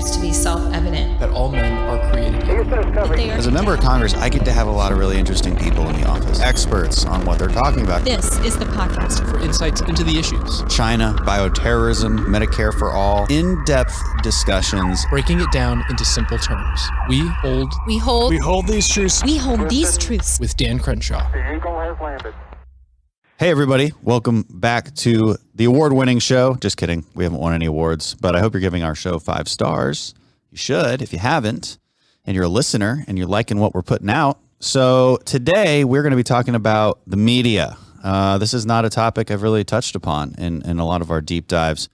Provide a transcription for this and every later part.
appears to be self-evident. That all men are created equal. As a member of Congress, I get to have a lot of really interesting people in the office, experts on what they're talking about. This is the podcast For insights into the issues. China, bioterrorism, Medicare for all, in-depth discussions. Breaking it down into simple terms. We hold these truths. with Dan Crenshaw. The Eagle has landed. Hey, everybody. Welcome back to the award-winning show. Just kidding. We haven't won any awards, but I hope you're giving our show 5 stars. You should if you haven't, and you're a listener and you're liking what we're putting out. So today we're going to be talking about the media. This is not a topic I've really touched upon in a lot of our deep dives,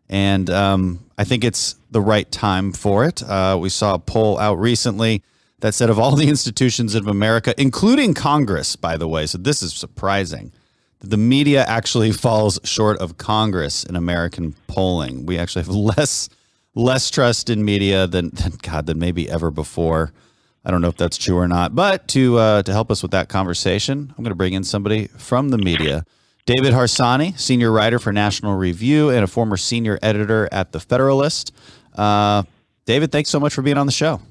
and I think it's the right time for it. We saw a poll out recently that said of all the institutions of America, including Congress, by the way, so this is surprising, the media actually falls short of Congress in American polling. We actually have less trust in media than maybe ever before. I don't know if that's true or not, but to help us with that conversation, I'm going to bring in somebody from the media. David Harsanyi, senior writer for National Review and a former senior editor at the Federalist. David, thanks so much for being on the show.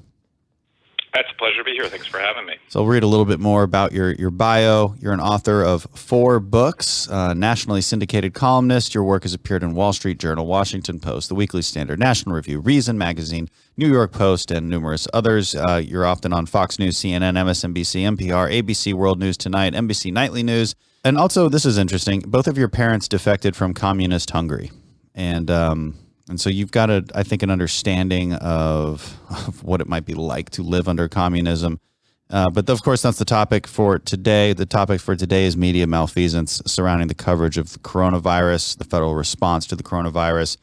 It's a pleasure to be here. Thanks for having me. So I'll read a little bit more about your bio. You're an author of 4 books, nationally syndicated columnist. Your work has appeared in Wall Street Journal, Washington Post, The Weekly Standard, National Review, Reason Magazine, New York Post, and numerous others. You're often on Fox News, CNN, MSNBC, NPR, ABC World News Tonight, NBC Nightly News. And also, this is interesting, both of your parents defected from communist Hungary. And so you've got an understanding of what it might be like to live under communism. But of course, that's the topic for today. The topic for today is media malfeasance surrounding the coverage of the coronavirus, the federal response to the coronavirus.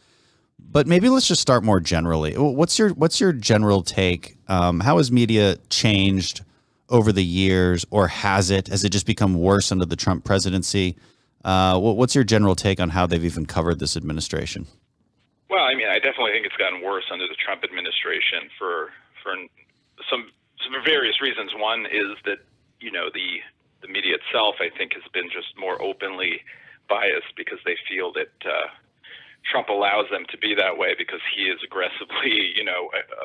But maybe let's just start more generally. What's your general take? How has media changed over the years, or has it? Has it just become worse under the Trump presidency? What's your general take on how they've even covered this administration? Well, I mean, I definitely think it's gotten worse under the Trump administration for some various reasons. One is that, the media itself, I think, has been just more openly biased because they feel that Trump allows them to be that way because he is aggressively,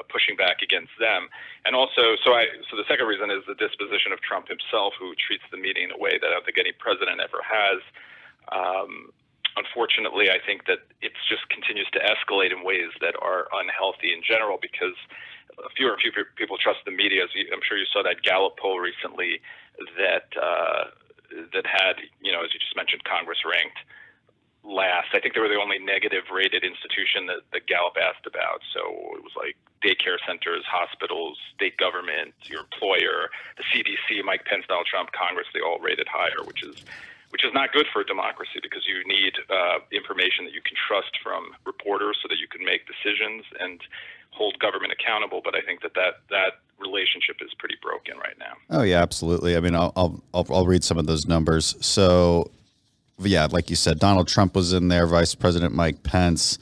pushing back against them. And also, so the second reason is the disposition of Trump himself, who treats the media in a way that I don't think any president ever has. Unfortunately, I think that it just continues to escalate in ways that are unhealthy in general because fewer and fewer people trust the media. I'm sure you saw that Gallup poll recently that had, as you just mentioned, Congress ranked last. I think they were the only negative rated institution that Gallup asked about. So it was like daycare centers, hospitals, state government, your employer, the CDC, Mike Pence, Donald Trump, Congress, they all rated higher, which is not good for a democracy because you need information that you can trust from reporters so that you can make decisions and hold government accountable. But I think that relationship is pretty broken right now. Oh yeah, absolutely. I mean, I'll read some of those numbers. So yeah, like you said, Donald Trump was in there, Vice President Mike Pence,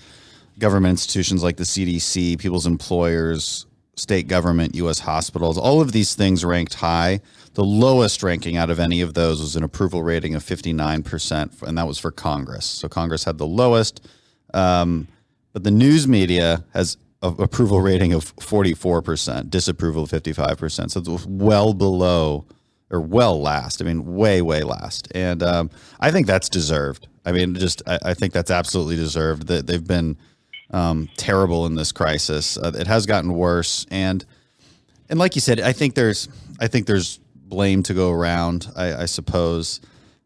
government institutions like the CDC, people's employers, state government, U.S. hospitals, all of these things ranked high. The lowest ranking out of any of those was an approval rating of 59%, and that was for Congress. So Congress had the lowest, but the news media has an approval rating of 44%, disapproval of 55%. So it's well below, or well last. I mean, way last. And I think that's deserved. I mean, I think that's absolutely deserved. That they've been terrible in this crisis. It has gotten worse, and like you said, I think there's blame to go around. I suppose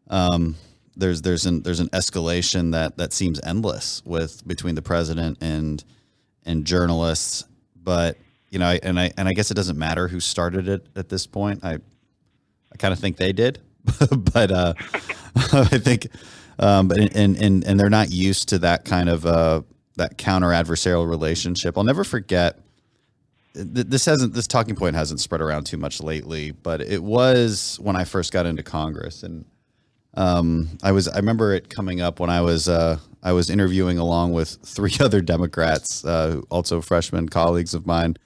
there's an escalation that seems endless between the president and journalists. But I guess it doesn't matter who started it at this point. I kind of think they did, but I think and they're not used to that kind of that counter adversarial relationship. I'll never forget. This talking point hasn't spread around too much lately, but it was when I first got into Congress, and I remember it coming up when I was interviewing along with 3 other Democrats, also freshman colleagues of mine,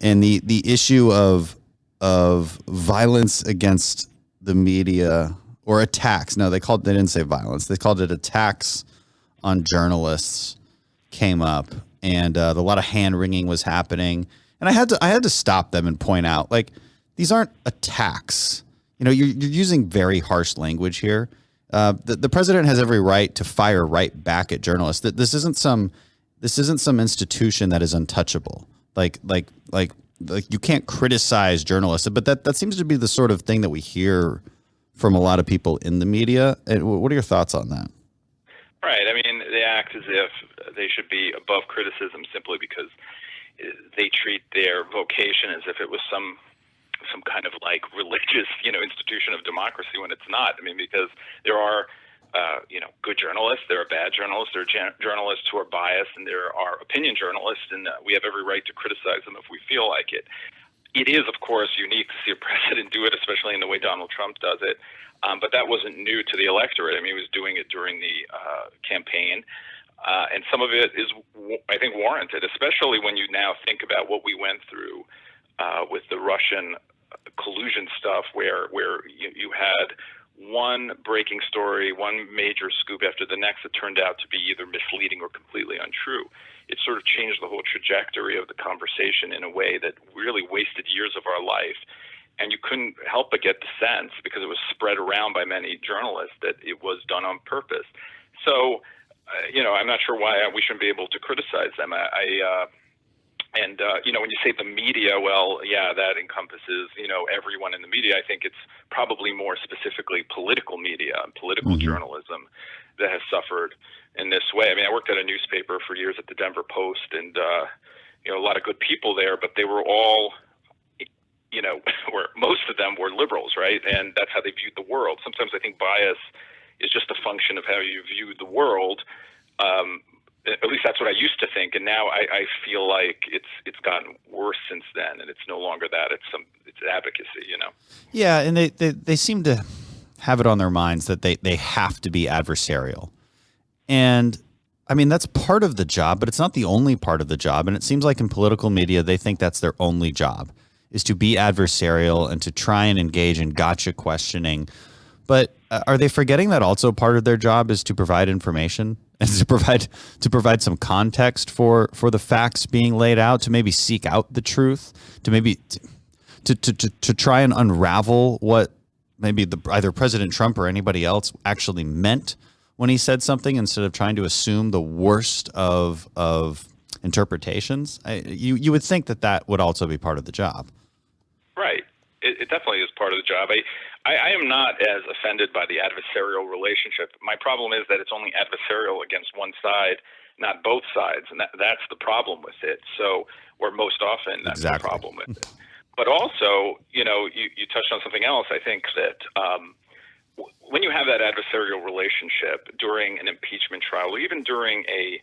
and the issue of violence against the media or attacks. No, they didn't say violence. They called it attacks on journalists came up. and a lot of hand wringing was happening. And I had to stop them and point out, like, these aren't attacks. You know, you're using very harsh language here. The president has every right to fire right back at journalists. This isn't some institution that is untouchable. Like you can't criticize journalists, but that seems to be the sort of thing that we hear from a lot of people in the media. And what are your thoughts on that? Right. I mean, they act as if they should be above criticism simply because they treat their vocation as if it was some kind of like religious, institution of democracy when it's not. I mean, because there are, good journalists, there are bad journalists, there are journalists who are biased, and there are opinion journalists, and we have every right to criticize them if we feel like it. It is, of course, unique to see a president do it, especially in the way Donald Trump does it. But that wasn't new to the electorate. I mean, he was doing it during the campaign. And some of it is, I think, warranted, especially when you now think about what we went through with the Russian collusion stuff, where you had one breaking story, one major scoop after the next that turned out to be either misleading or completely untrue. It sort of changed the whole trajectory of the conversation in a way that really wasted years of our life. And you couldn't help but get the sense, because it was spread around by many journalists, that it was done on purpose. So, I'm not sure why we shouldn't be able to criticize them. When you say the media, well, yeah, that encompasses, everyone in the media. I think it's probably more specifically political media and political journalism that has suffered in this way. I mean, I worked at a newspaper for years at the Denver Post, and, a lot of good people there, but they were all, most of them were liberals, right? And that's how they viewed the world. Sometimes I think bias is just a function of how you view the world. At least that's what I used to think, and now I feel like it's gotten worse since then, and it's no longer that. It's advocacy, Yeah, and they seem to have it on their minds that they have to be adversarial. And I mean, that's part of the job, but it's not the only part of the job. And it seems like in political media, they think that's their only job, is to be adversarial and to try and engage in gotcha questioning. But are they forgetting that also part of their job is to provide information and to provide some context for the facts being laid out, to maybe seek out the truth, to maybe to try and unravel what maybe either President Trump or anybody else actually meant when he said something, instead of trying to assume the worst of interpretations? You would think that would also be part of the job. Right. It definitely is part of the job. I am not as offended by the adversarial relationship. My problem is that it's only adversarial against one side, not both sides, and that's the problem with it. So, or most often, that's the problem with it. But also, you touched on something else. I think that when you have that adversarial relationship during an impeachment trial, or even during a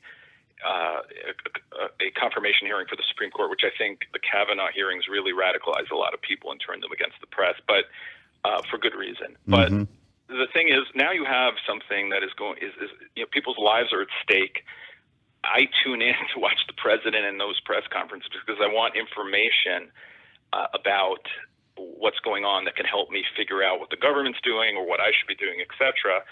confirmation hearing for the Supreme Court, which I think the Kavanaugh hearings really radicalized a lot of people and turned them against the press, but for good reason. But the thing is, now you have something that is people's lives are at stake. I tune in to watch the president in those press conferences because I want information about what's going on that can help me figure out what the government's doing or what I should be doing, et cetera,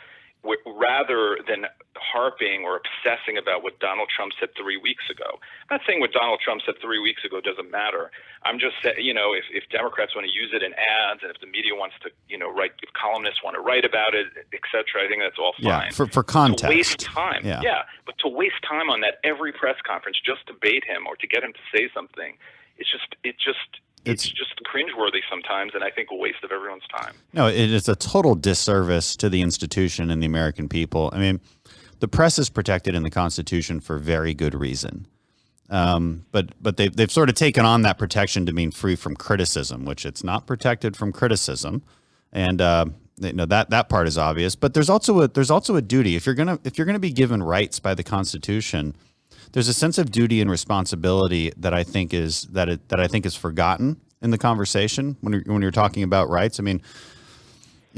rather than harping or obsessing about what Donald Trump said 3 weeks ago. I'm not saying what Donald Trump said 3 weeks ago doesn't matter. I'm just saying, if Democrats want to use it in ads, and if the media wants to, if columnists want to write about it, et cetera, I think that's all fine. Yeah, for context. To waste time, yeah. But to waste time on that every press conference just to bait him or to get him to say something, it's just cringeworthy sometimes, and I think a waste of everyone's time. No, it is a total disservice to the institution and the American people. I mean, the press is protected in the Constitution for very good reason. But they've sort of taken on that protection to mean free from criticism, which it's not protected from criticism, and that part is obvious. But there's also a duty. If you're gonna be given rights by the Constitution, there's a sense of duty and responsibility that I think is forgotten in the conversation when you're talking about rights. I mean,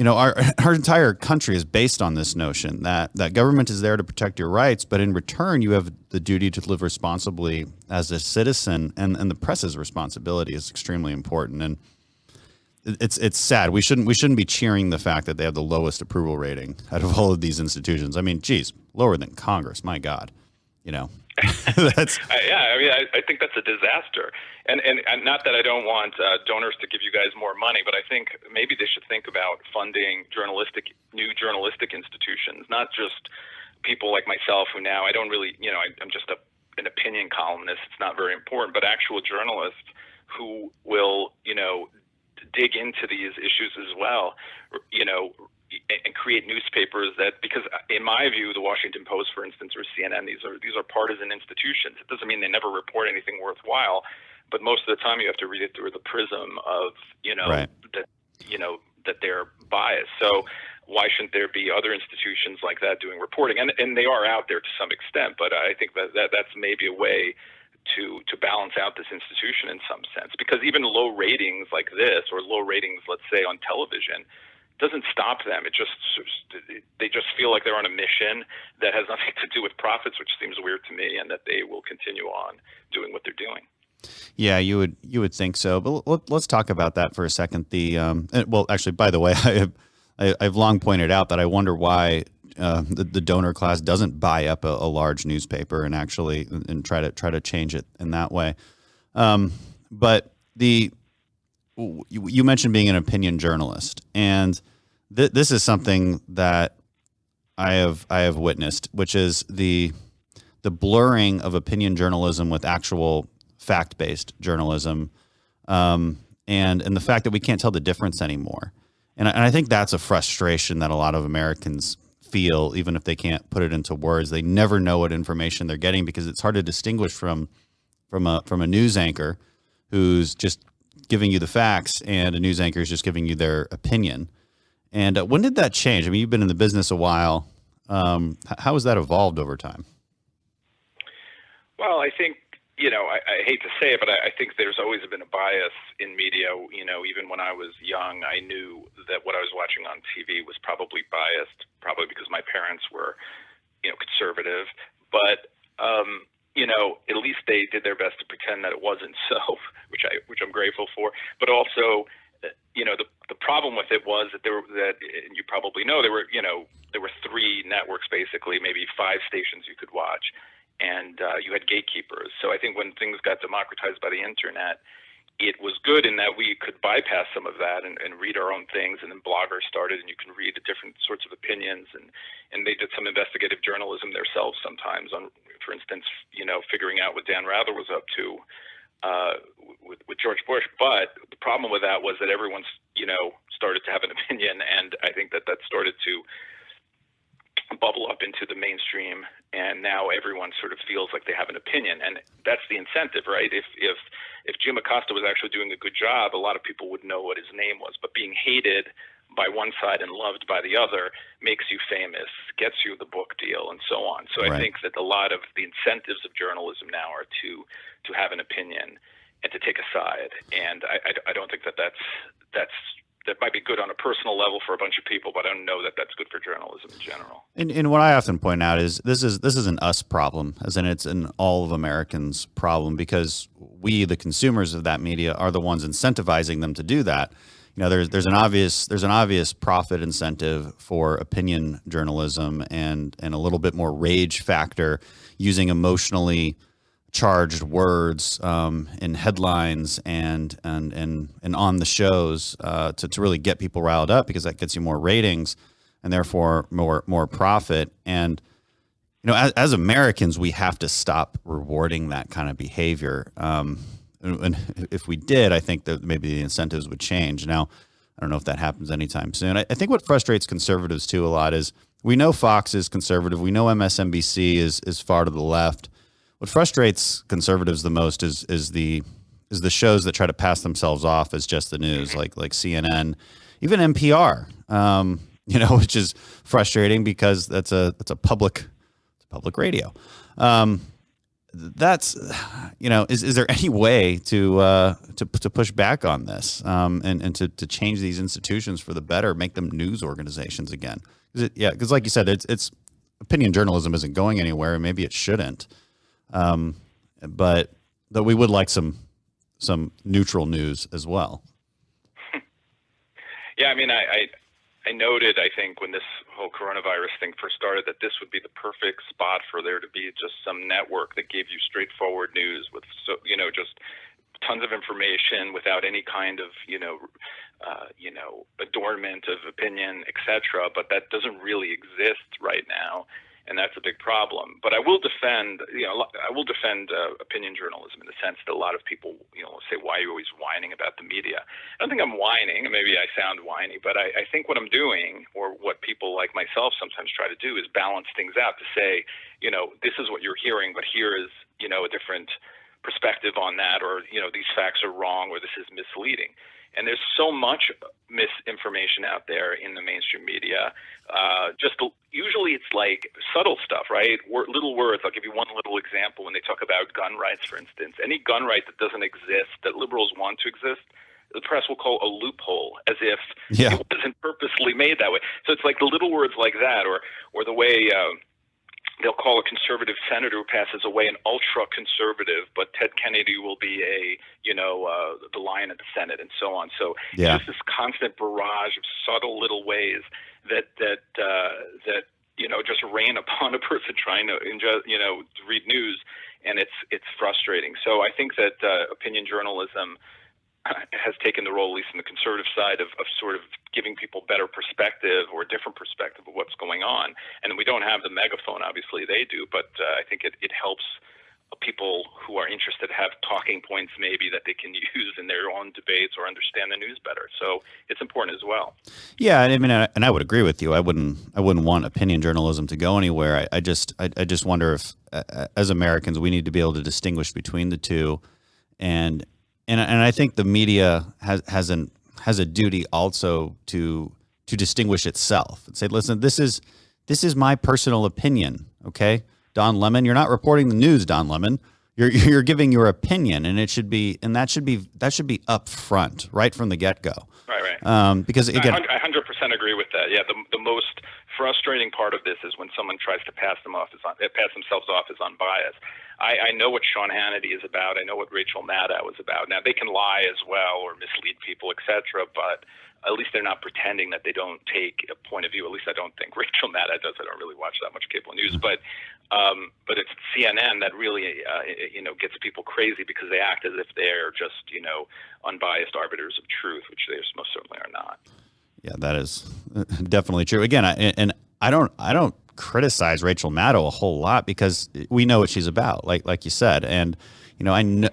our entire country is based on this notion that government is there to protect your rights, but in return you have the duty to live responsibly as a citizen, and the press's responsibility is extremely important. And it's sad. We shouldn't be cheering the fact that they have the lowest approval rating out of all of these institutions. I mean, geez, lower than Congress. My God, That's I think that's a disaster. And not that I don't want donors to give you guys more money, but I think maybe they should think about funding new journalistic institutions, not just people like myself who now I don't really, I'm just an opinion columnist. It's not very important, but actual journalists who will, dig into these issues as well, and create newspapers that, because in my view, the Washington Post, for instance, or CNN, these are partisan institutions. It doesn't mean they never report anything worthwhile, but most of the time you have to read it through the prism of, Right. that they're biased. So why shouldn't there be other institutions like that doing reporting? And they are out there to some extent, but I think that's maybe a way to balance out this institution in some sense, because even low ratings like this, or low ratings, let's say, on television, doesn't stop them. They just feel like they're on a mission that has nothing to do with profits, which seems weird to me, and that they will continue on doing what they're doing. Yeah, you would think so. But let's talk about that for a second. Actually, by the way, I've long pointed out that I wonder why the donor class doesn't buy up a large newspaper and actually try to change it in that way. But you mentioned being an opinion journalist, and this is something that I have witnessed, which is the blurring of opinion journalism with actual fact-based journalism, and the fact that we can't tell the difference anymore. And I think that's a frustration that a lot of Americans feel, even if they can't put it into words. They never know what information they're getting, because it's hard to distinguish from a news anchor who's just giving you the facts and a news anchor is just giving you their opinion. And when did that change? I mean, you've been in the business a while. How has that evolved over time? Well, I think, I hate to say it, but I think there's always been a bias in media. Even when I was young, I knew that what I was watching on TV was probably biased, probably because my parents were, conservative. But, at least they did their best to pretend that it wasn't so, which I'm grateful for. But also, the problem with it was that and you probably know, there were 3 networks, basically, maybe 5 stations you could watch. And you had gatekeepers. So I think when things got democratized by the internet, it was good in that we could bypass some of that and read our own things. And then bloggers started, and you can read the different sorts of opinions. And they did some investigative journalism themselves sometimes on, for instance, figuring out what Dan Rather was up to with George Bush. But the problem with that was that everyone's, started to have an opinion. And I think that started to bubble up into the mainstream, and now everyone sort of feels like they have an opinion, and that's the incentive, right? If Jim Acosta was actually doing a good job, a lot of people would know what his name was, but being hated by one side and loved by the other makes you famous, gets you the book deal, and so on. So Right. I think that a lot of the incentives of journalism now are to have an opinion and to take a side, and I don't think that might be good on a personal level for a bunch of people, but I don't know that that's good for journalism in general. And what I often point out is this is an us problem, as in it's an all of Americans problem, because we, the consumers of that media, are the ones incentivizing them to do that. There's an obvious profit incentive for opinion journalism and a little bit more rage factor, using emotionally charged words in headlines and on the shows to really get people riled up, because that gets you more ratings and therefore more profit. And as Americans, we have to stop rewarding that kind of behavior. And if we did, I think that maybe the incentives would change. Now, I don't know if that happens anytime soon. I think what frustrates conservatives too a lot is, we know Fox is conservative, we know MSNBC is far to the left. What frustrates conservatives the most is the shows that try to pass themselves off as just the news, like CNN, even NPR, which is frustrating because that's a public radio. Is there any way to push back on this and to change these institutions for the better, make them news organizations again? Because like you said, it's opinion journalism isn't going anywhere, and maybe it shouldn't. But we would like some neutral news as well. Yeah, I mean, I I noted, I think, when this whole coronavirus thing first started, that this would be the perfect spot for there to be just some network that gave you straightforward news with, just tons of information without any kind of, adornment of opinion, etc. But that doesn't really exist right now. And that's a big problem. But I will defend, opinion journalism in the sense that a lot of people, say, why are you always whining about the media? I don't think I'm whining. Maybe I sound whiny, but I think what I'm doing, or what people like myself sometimes try to do, is balance things out to say, this is what you're hearing, but here is, a different perspective on that, or, these facts are wrong, or this is misleading. And there's so much misinformation out there in the mainstream media. Usually it's like subtle stuff, right? Little words. I'll give you one little example. When they talk about gun rights, for instance, any gun right that doesn't exist, that liberals want to exist, the press will call a loophole, as if it wasn't purposely made that way. So it's like the little words like that, or the way they'll call a conservative senator who passes away an ultra-conservative, but Ted Kennedy will be the lion of the Senate, and so on. So just this constant barrage of subtle little ways that just rain upon a person trying to read news, and it's frustrating. So I think that opinion journalism has taken the role, at least in the conservative side, of sort of giving people better perspective, or a different perspective of what's going on. And we don't have the megaphone, obviously they do, but I think it helps people who are interested have talking points maybe that they can use in their own debates or understand the news better. So it's important as well. Yeah, I mean, and I would agree with you. I wouldn't want opinion journalism to go anywhere. I just wonder if, as Americans, we need to be able to distinguish between the two, and I think the media has a duty also to distinguish itself and say, listen, this is my personal opinion. Okay, Don Lemon, you're not reporting the news, Don Lemon. You're giving your opinion, and that should be up front, right from the get go. Right. Because again, I 100% agree with that. Yeah, the most frustrating part of this is when someone tries to pass themselves off as unbiased. I know what Sean Hannity is about. I know what Rachel Maddow is about. Now, they can lie as well or mislead people, etc., but at least they're not pretending that they don't take a point of view. At least I don't think Rachel Maddow does. I don't really watch that much cable news, but it's CNN that really gets people crazy, because they act as if they're just unbiased arbiters of truth, which they most certainly are not. Yeah, that is definitely true. Again, I don't criticize Rachel Maddow a whole lot, because we know what she's about, like you said, and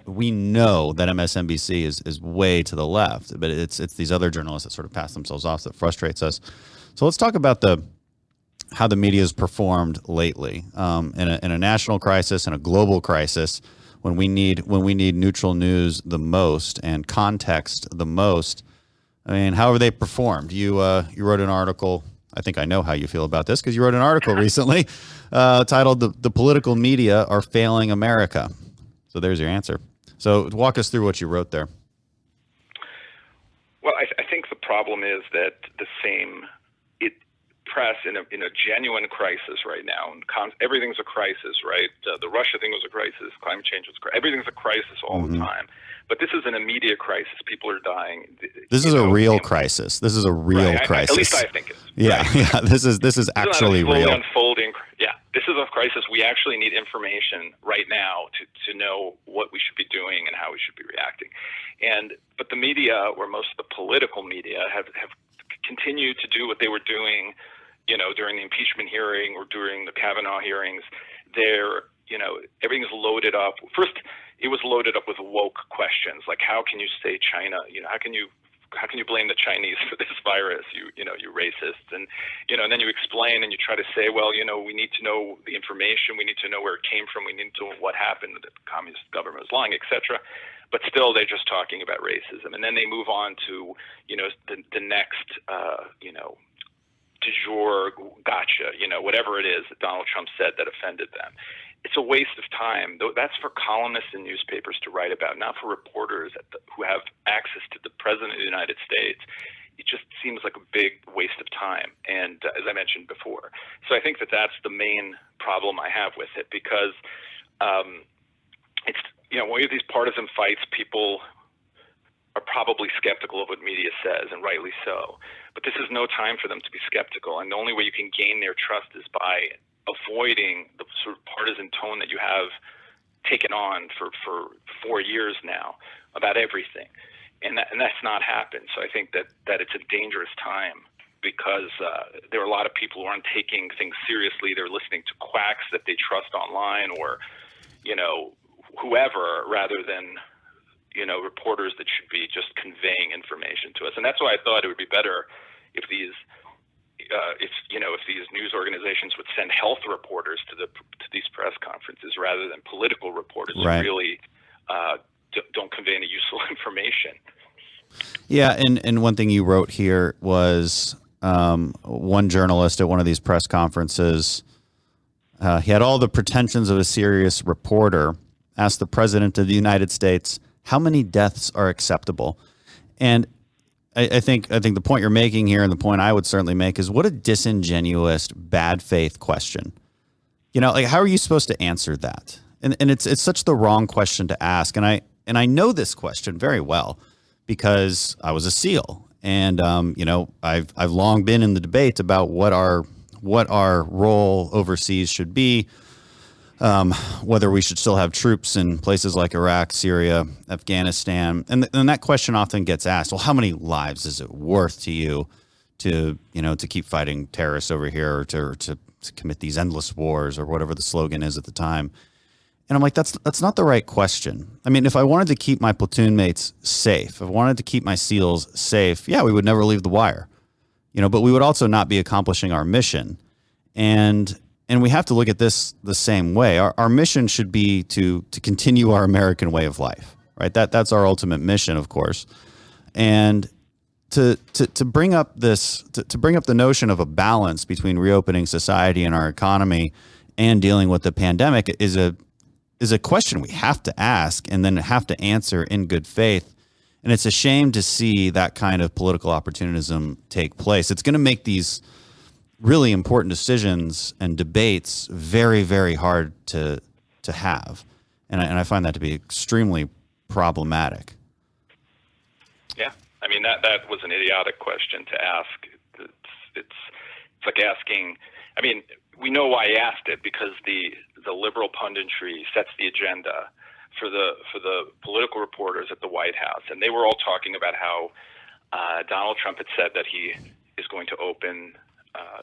we know that MSNBC is way to the left, but it's these other journalists that sort of pass themselves off that frustrates us. So let's talk about how the media has performed lately in a national crisis and a global crisis, when we need neutral news the most and context the most. I mean, how have they performed? You wrote an article. I think I know how you feel about this, because you wrote an article recently titled "The Political Media Are Failing America." So there's your answer. So walk us through what you wrote there. Well, I think the problem is that the same press in a genuine crisis right now. Everything's a crisis, right? The Russia thing was a crisis. Climate change was a crisis. Everything's a crisis all the time. But this is an immediate crisis. People are dying. This is a real crisis. This is a real crisis. At least I think it is. Yeah, right? Yeah. This is actually real. Unfolding. Yeah, this is a crisis. We actually need information right now to know what we should be doing and how we should be reacting. But the media, or most of the political media, have continued to do what they were doing, during the impeachment hearing or during the Kavanaugh hearings. Everything's loaded up. First, it was loaded up with woke questions, like how can you say China? How can you blame the Chinese for this virus? You racists, and then you explain and you try to say, well, we need to know the information. We need to know where it came from. We need to know what happened. The communist government was lying, etc. But still, they're just talking about racism, and then they move on to the next du jour gotcha, whatever it is that Donald Trump said that offended them. It's a waste of time. That's for columnists and newspapers to write about, not for reporters who have access to the President of the United States. It just seems like a big waste of time, and as I mentioned before. So I think that that's the main problem I have with it, because it's when you have these partisan fights, people are probably skeptical of what media says, and rightly so. But this is no time for them to be skeptical, and the only way you can gain their trust is by avoiding the sort of partisan tone that you have taken on for 4 years now about everything. And that's not happened. So I think that it's a dangerous time because there are a lot of people who aren't taking things seriously. They're listening to quacks that they trust online or, whoever, rather than, reporters that should be just conveying information to us. And that's why I thought it would be better if these news organizations would send health reporters to these press conferences rather than political reporters who really don't convey any useful information. Yeah, and one thing you wrote here was one journalist at one of these press conferences, he had all the pretensions of a serious reporter, asked the president of the United States, how many deaths are acceptable? And I think the point you're making here, and the point I would certainly make, is what a disingenuous, bad faith question. How are you supposed to answer that? And it's such the wrong question to ask. And I know this question very well because I was a SEAL, and I've long been in the debate about what our role overseas should be, whether we should still have troops in places like Iraq, Syria, Afghanistan, and that question often gets asked. Well, how many lives is it worth to you to keep fighting terrorists over here, or to commit these endless wars, or whatever the slogan is at the time? And I'm like, that's not the right question. I mean, if I wanted to keep my platoon mates safe, if I wanted to keep my SEALs safe, yeah, we would never leave the wire, but we would also not be accomplishing our mission. And we have to look at this the same way. Our mission should be to continue our American way of life, right? That's our ultimate mission, of course. And to bring up the notion of a balance between reopening society and our economy and dealing with the pandemic is a question we have to ask and then have to answer in good faith. And it's a shame to see that kind of political opportunism take place. It's going to make these really important decisions and debates very, very hard to have. And I find that to be extremely problematic. Yeah. I mean, that was an idiotic question to ask. It's like asking, I mean, we know why he asked it, because the liberal punditry sets the agenda for the political reporters at the White House. And they were all talking about how Donald Trump had said that he is going to open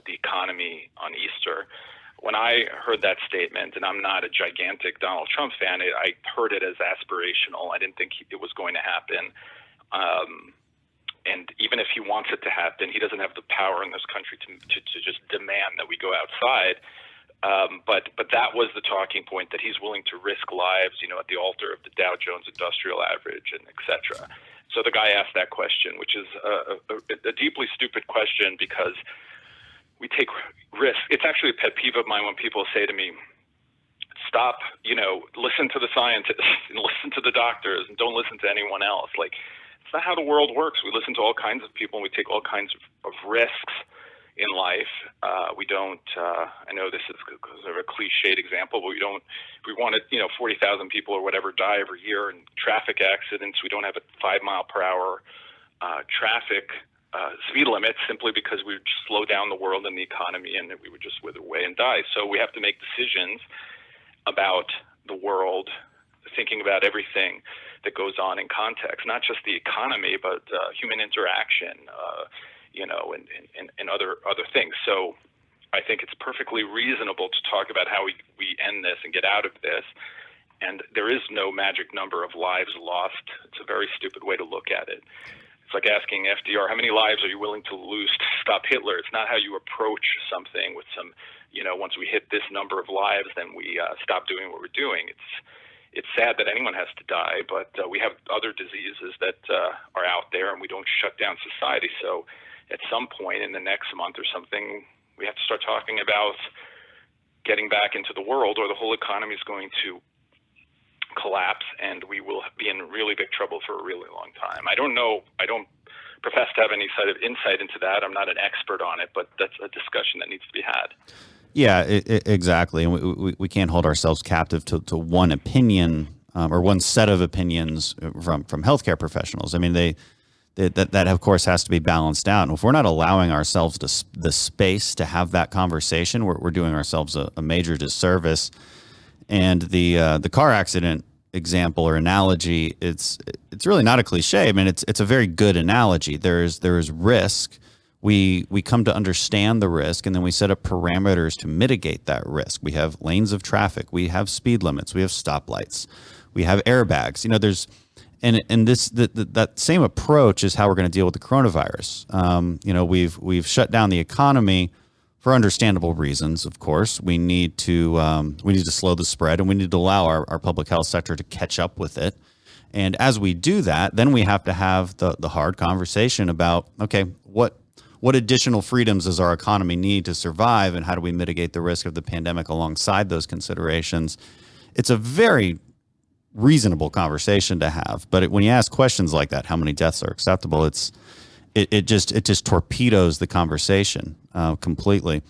the economy on Easter. When I heard that statement, and I'm not a gigantic Donald Trump fan, I heard it as aspirational. I didn't think it was going to happen. And even if he wants it to happen, he doesn't have the power in this country to just demand that we go outside. But that was the talking point, that he's willing to risk lives, at the altar of the Dow Jones Industrial Average, and et cetera. So the guy asked that question, which is a deeply stupid question, because we take risks. It's actually a pet peeve of mine when people say to me, stop, listen to the scientists and listen to the doctors and don't listen to anyone else. Like, it's not how the world works. We listen to all kinds of people and we take all kinds of risks in life. We don't, I know this is sort of a cliched example, but we wanted, 40,000 people or whatever die every year in traffic accidents. We don't have a 5 mile per hour traffic speed limit simply because we would slow down the world and the economy, and we would just wither away and die. So we have to make decisions about the world, thinking about everything that goes on in context, not just the economy, but human interaction, and other things. So I think it's perfectly reasonable to talk about how we end this and get out of this. And there is no magic number of lives lost. It's a very stupid way to look at it. It's like asking FDR, how many lives are you willing to lose to stop Hitler? It's not how you approach something with some, once we hit this number of lives, then we stop doing what we're doing. It's sad that anyone has to die, but we have other diseases that are out there, and we don't shut down society. So at some point in the next month or something, we have to start talking about getting back into the world, or the whole economy is going to collapse, and we will be in really big trouble for a really long time. I don't know. I don't profess to have any sort of insight into that. I'm not an expert on it, but that's a discussion that needs to be had. Yeah, exactly. And we can't hold ourselves captive to one opinion or one set of opinions from healthcare professionals. I mean, that of course has to be balanced out. And if we're not allowing ourselves the space to have that conversation, we're doing ourselves a major disservice. And the car accident example or analogy, it's really not a cliche. I mean, it's a very good analogy. There is risk. We come to understand the risk, and then we set up parameters to mitigate that risk. We have lanes of traffic. We have speed limits. We have stoplights. We have airbags. That same approach is how we're going to deal with the coronavirus. We've shut down the economy for understandable reasons. Of course, we need to slow the spread, and we need to allow our public health sector to catch up with it. And as we do that, then we have to have the hard conversation about, okay, what additional freedoms does our economy need to survive, and how do we mitigate the risk of the pandemic alongside those considerations? It's a very reasonable conversation to have, but when you ask questions like that, how many deaths are acceptable? It just torpedoes the conversation completely.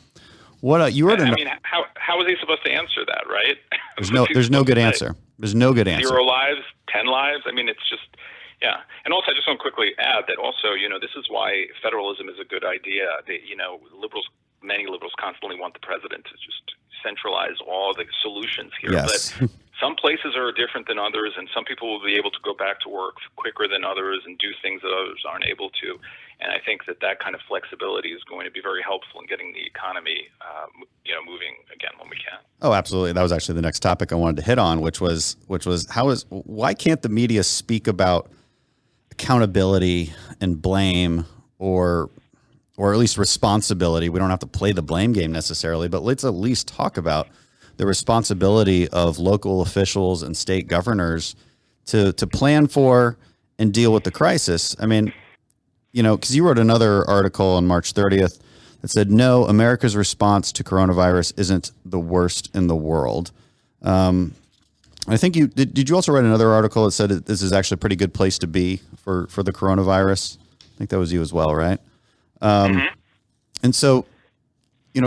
What you wrote? How is he supposed to answer that? Right? There's no good answer. There's no good answer. 0 lives, 10 lives. I mean, it's just. Yeah. And also, I just want to quickly add that also, this is why federalism is a good idea. Many liberals constantly want the president to just centralize all the solutions here. Yes. But some places are different than others, and some people will be able to go back to work quicker than others and do things that others aren't able to. And I think that kind of flexibility is going to be very helpful in getting the economy, moving again when we can. Oh, absolutely. That was actually the next topic I wanted to hit on, which was why can't the media speak about accountability and blame, or at least responsibility? We don't have to play the blame game necessarily, but let's at least talk about the responsibility of local officials and state governors to plan for and deal with the crisis. I mean, because you wrote another article on March 30th that said, no, America's response to coronavirus isn't the worst in the world. I think did you also write another article that said that this is actually a pretty good place to be for the coronavirus? I think that was you as well, right? And so,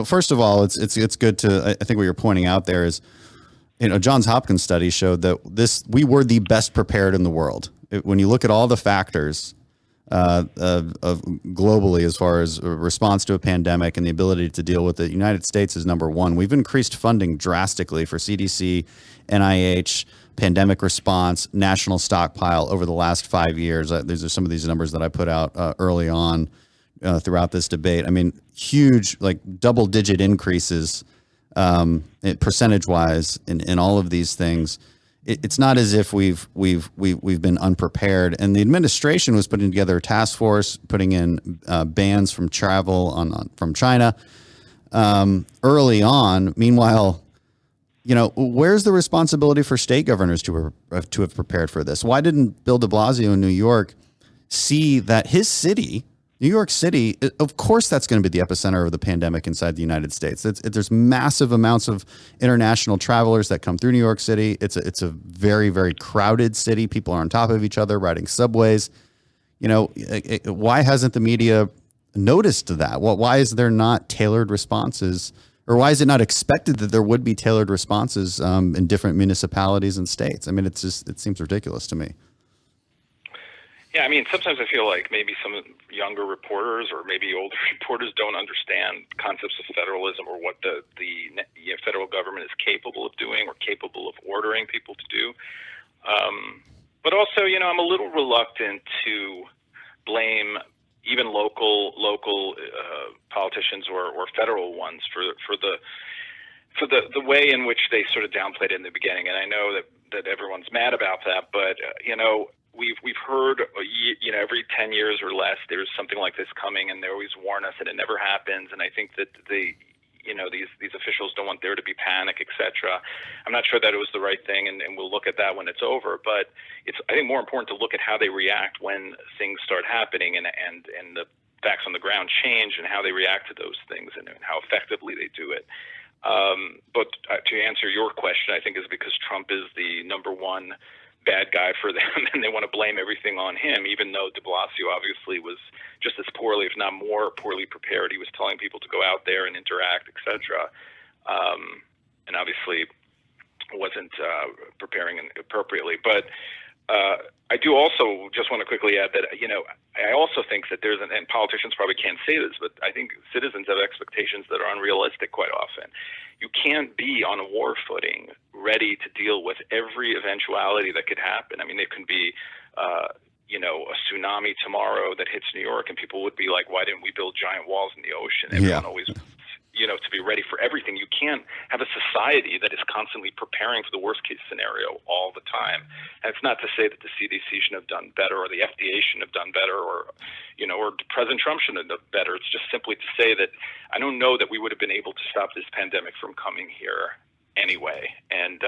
first of all, it's good to, I think what you're pointing out there is, Johns Hopkins study showed that we were the best prepared in the world. When you look at all the factors of globally as far as a response to a pandemic and the ability to deal with it, the United States is number one. We've increased funding drastically for CDC, NIH, pandemic response, national stockpile over the last 5 years. These are some of these numbers that I put out early on throughout this debate. I mean, huge, like double-digit increases percentage-wise in all of these things. It's not as if we've been unprepared. And the administration was putting together a task force, putting in bans from travel from China early on. Meanwhile, where's the responsibility for state governors to have prepared for this? Why didn't Bill de Blasio in New York see that his city, New York City, of course, that's going to be the epicenter of the pandemic inside the United States. There's massive amounts of international travelers that come through New York City. It's a very, very crowded city. People are on top of each other, riding subways. Why hasn't the media noticed that? Why is there not tailored responses? Or why is it not expected that there would be tailored responses in different municipalities and states? I mean, it seems ridiculous to me. Yeah, I mean, sometimes I feel like maybe some younger reporters or maybe older reporters don't understand concepts of federalism or what the federal government is capable of doing or capable of ordering people to do. But also, I'm a little reluctant to blame even local politicians or federal ones for the way in which they sort of downplayed it in the beginning. And I know that everyone's mad about that, but we've heard every 10 years or less there's something like this coming, and they always warn us, and it never happens. And I think that these officials don't want there to be panic, etc. I'm not sure that it was the right thing, and we'll look at that when it's over. But it's, I think, more important to look at how they react when things start happening, and the facts on the ground change, and how they react to those things, and how effectively they do it. But to answer your question, I think is because Trump is the number one bad guy for them, and they want to blame everything on him, even though de Blasio obviously was just as poorly, if not more poorly prepared. He was telling people to go out there and interact, etc. And obviously, preparing appropriately. But I do also just want to quickly add that, I also think that and politicians probably can't say this, but I think citizens have expectations that are unrealistic quite often. You can't be on a war footing ready to deal with every eventuality that could happen. I mean, there can be, a tsunami tomorrow that hits New York, and people would be like, why didn't we build giant walls in the ocean? Everyone always to be ready for everything. You can't have a society that is constantly preparing for the worst case scenario all the time. And it's not to say that the CDC should have done better, or the FDA shouldn't have done better, or President Trump shouldn't have done better. It's just simply to say that I don't know that we would have been able to stop this pandemic from coming here anyway. And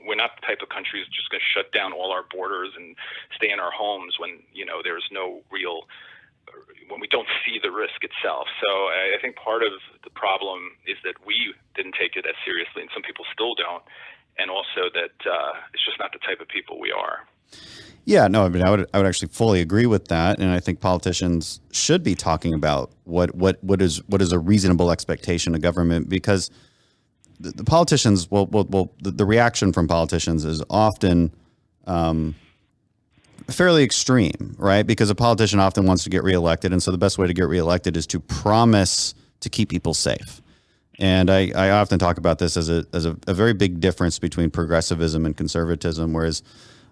we're not the type of country that's just going to shut down all our borders and stay in our homes when, there's no real when we don't see the risk itself. So I think part of the problem is that we didn't take it as seriously, and some people still don't, and also that it's just not the type of people we are. Yeah, no, I mean, I would actually fully agree with that, and I think politicians should be talking about what is a reasonable expectation of government, because the politicians, the reaction from politicians is often fairly extreme, right? Because a politician often wants to get reelected, and so the best way to get reelected is to promise to keep people safe. And I often talk about this as a very big difference between progressivism and conservatism, whereas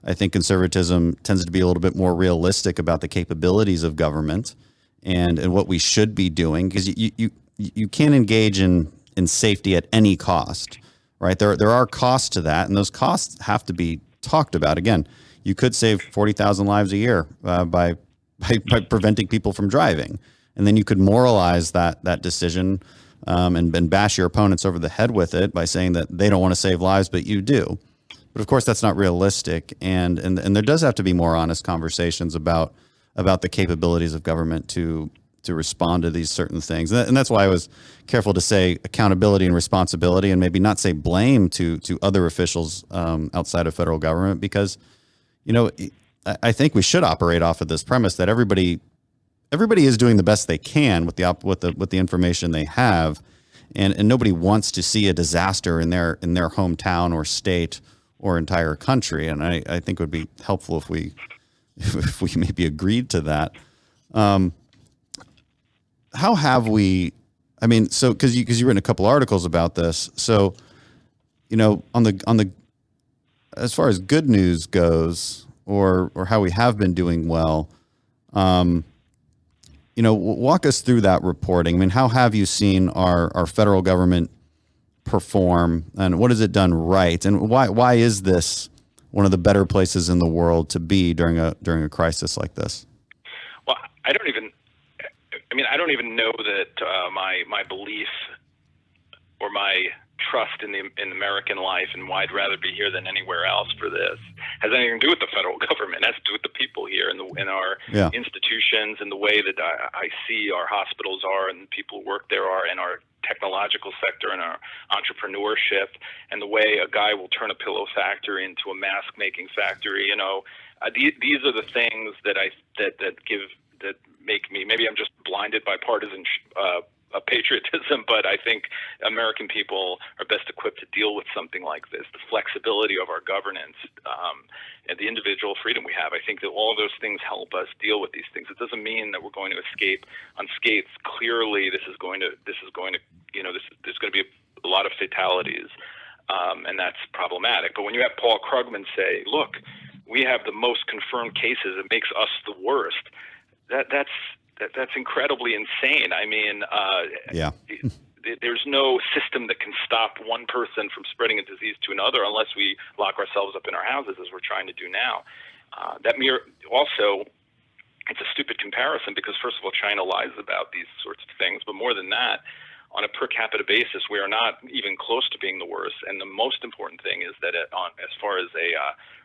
I think conservatism tends to be a little bit more realistic about the capabilities of government and what we should be doing, because you can't engage in safety at any cost, right? There are costs to that, and those costs have to be talked about. Again, you could save 40,000 lives a year by preventing people from driving, and then you could moralize that decision and bash your opponents over the head with it by saying that they don't want to save lives, but you do. But of course, that's not realistic, and there does have to be more honest conversations about the capabilities of government to respond to these certain things, and that's why I was careful to say accountability and responsibility, and maybe not say blame to other officials outside of federal government, because I think we should operate off of this premise that everybody is doing the best they can with the information they have, and nobody wants to see a disaster in their hometown or state or entire country. And I think it would be helpful if we maybe agreed to that. How have we? I mean, so because you've written a couple articles about this, so on the as far as good news goes, or how we have been doing well, walk us through that reporting. I mean, how have you seen our federal government perform, and what has it done right, and why is this one of the better places in the world to be during a crisis like this? Well, I don't even know that my belief or my trust in American life and why I'd rather be here than anywhere else for this has anything to do with the federal government. It has to do with the people here and in our institutions, and the way that I see our hospitals are, and the people who work there are, and our technological sector and our entrepreneurship, and the way a guy will turn a pillow factory into a mask making factory. These are the things that make me, maybe I'm just blinded by partisan patriotism, but I think American people are best equipped to deal with something like this. The flexibility of our governance, and the individual freedom we have. I think that all of those things help us deal with these things. It doesn't mean that we're going to escape unscathed. Clearly, there's going to be a lot of fatalities, and that's problematic. But when you have Paul Krugman say, "Look, we have the most confirmed cases. It makes us the worst," that's incredibly insane. I mean, there's no system that can stop one person from spreading a disease to another unless we lock ourselves up in our houses, as we're trying to do now. Also, it's a stupid comparison, because first of all, China lies about these sorts of things, but more than that, on a per capita basis, we are not even close to being the worst. And the most important thing is that as far as a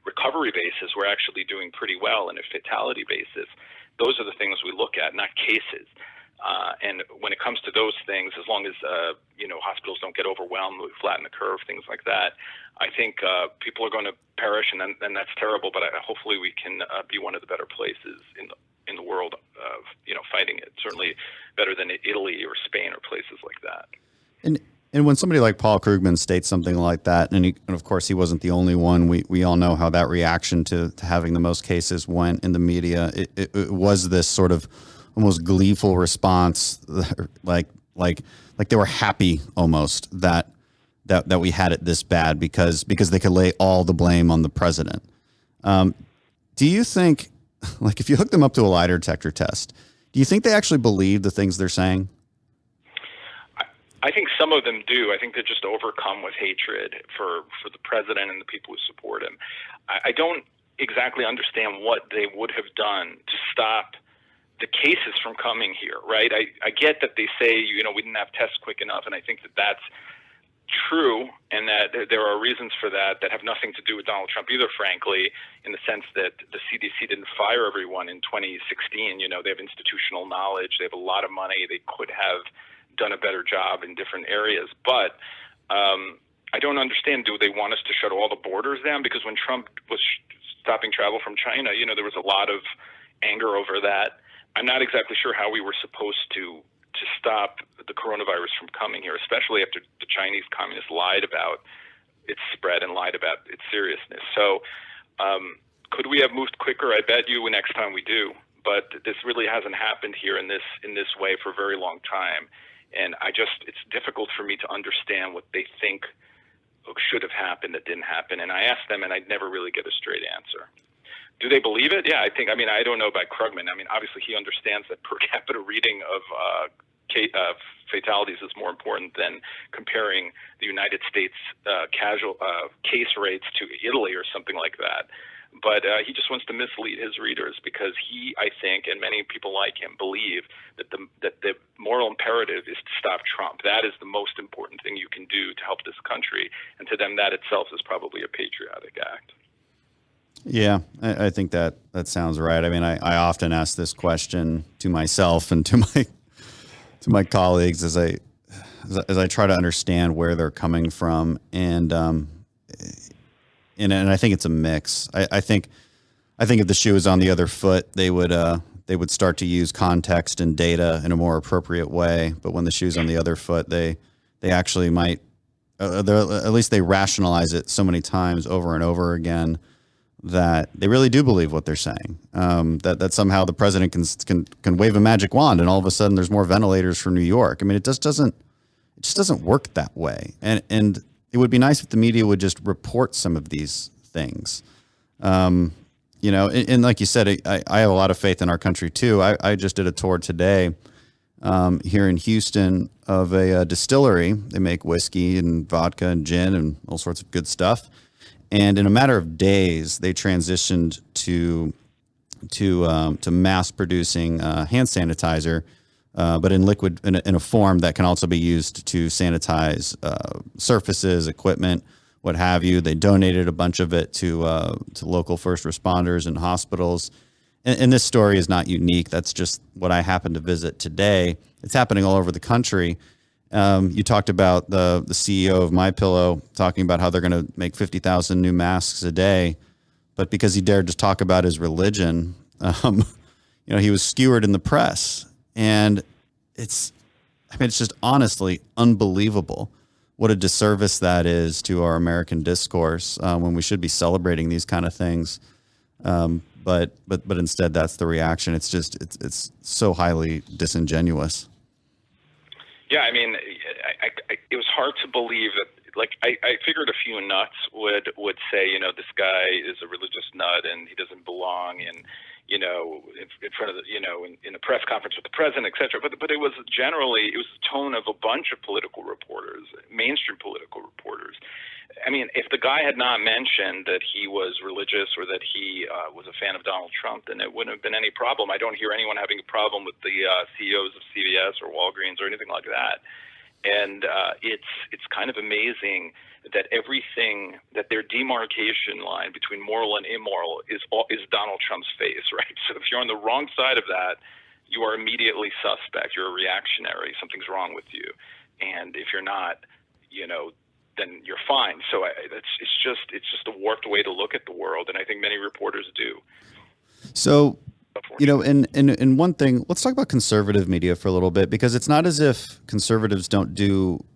recovery basis, we're actually doing pretty well. And a fatality basis, those are the things we look at, not cases. And when it comes to those things, as long as hospitals don't get overwhelmed, we flatten the curve, things like that, I think people are going to perish, and that's terrible. But hopefully we can be one of the better places in the world of fighting it. Certainly better than Italy or Spain or places like that. And when somebody like Paul Krugman states something like that, and of course he wasn't the only one, we all know how that reaction to having the most cases went in the media. It was this sort of almost gleeful response, like they were happy almost that we had it this bad because they could lay all the blame on the president. Do you think, like, if you hook them up to a lie detector test, do you think they actually believe the things they're saying? I think some of them do. I think they're just overcome with hatred for the president and the people who support him. I don't exactly understand what they would have done to stop the cases from coming here, right? I get that they say, we didn't have tests quick enough, and I think that that's true, and that there are reasons for that have nothing to do with Donald Trump either, frankly, in the sense that the CDC didn't fire everyone in 2016. They have institutional knowledge. They have a lot of money. They could have done a better job in different areas. But I don't understand, do they want us to shut all the borders down? Because when Trump was stopping travel from China, there was a lot of anger over that. I'm not exactly sure how we were supposed to stop the coronavirus from coming here, especially after the Chinese communists lied about its spread and lied about its seriousness. So could we have moved quicker? I bet you next time we do. But this really hasn't happened here in this way for a very long time. And it's difficult for me to understand what they think should have happened that didn't happen. And I asked them, and I'd never really get a straight answer. Do they believe it? Yeah, I don't know about Krugman. Obviously he understands that per capita reading of fatalities is more important than comparing the United States case rates to Italy or something like that. But he just wants to mislead his readers because he, I think, and many people like him believe that the moral imperative is to stop Trump. That is the most important thing you can do to help this country. And to them, that itself is probably a patriotic act. Yeah, I think that sounds right. I often ask this question to myself and to my colleagues as I try to understand where they're coming from, and I think it's a mix. I think if the shoe was on the other foot, they would start to use context and data in a more appropriate way. But when the shoe's on the other foot, they actually might, at least they rationalize it so many times over and over again that they really do believe what they're saying. That somehow the president can wave a magic wand and all of a sudden there's more ventilators for New York. It just doesn't work that way. And it would be nice if the media would just report some of these things. And like you said, I have a lot of faith in our country too. I just did a tour today here in Houston of a distillery. They make whiskey and vodka and gin and all sorts of good stuff. And in a matter of days, they transitioned to mass producing hand sanitizer, but in liquid, in a form that can also be used to sanitize surfaces, equipment, what have you. They donated a bunch of it to local first responders and hospitals. And this story is not unique. That's just what I happened to visit today. It's happening all over the country. You talked about the CEO of MyPillow talking about how they're going to make 50,000 new masks a day, but because he dared to talk about his religion, he was skewered in the press. And it's just honestly unbelievable what a disservice that is to our American discourse when we should be celebrating these kind of things. But instead, that's the reaction. It's so highly disingenuous. Yeah, it was hard to believe that. I figured a few nuts would say, this guy is a religious nut and he doesn't belong in front of in a press conference with the president, et cetera. But it was the tone of a bunch of political reporters, mainstream political reporters. If the guy had not mentioned that he was religious or that he was a fan of Donald Trump, then it wouldn't have been any problem. I don't hear anyone having a problem with the CEOs of CVS or Walgreens or anything like that. And it's kind of amazing that everything, that their demarcation line between moral and immoral is Donald Trump's face, right? So if you're on the wrong side of that, you are immediately suspect. You're a reactionary. Something's wrong with you. And if you're not, then you're fine. So it's just a warped way to look at the world, and I think many reporters do. So in one thing, let's talk about conservative media for a little bit, because it's not as if conservatives don't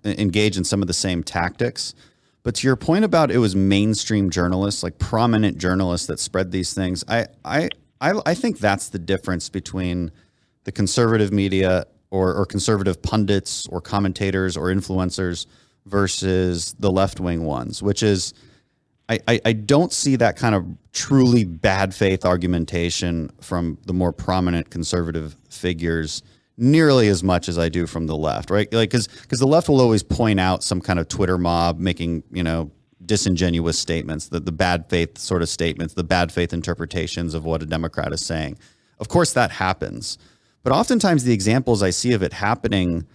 engage in some of the same tactics. But to your point about it was mainstream journalists, like prominent journalists that spread these things, I think that's the difference between the conservative media or conservative pundits or commentators or influencers versus the left-wing ones, which is I don't see that kind of truly bad faith argumentation from the more prominent conservative figures nearly as much as I do from the left, right? Like, because the left will always point out some kind of Twitter mob making, disingenuous statements, the bad faith sort of statements, the bad faith interpretations of what a Democrat is saying. Of course, that happens. But oftentimes the examples I see of it happening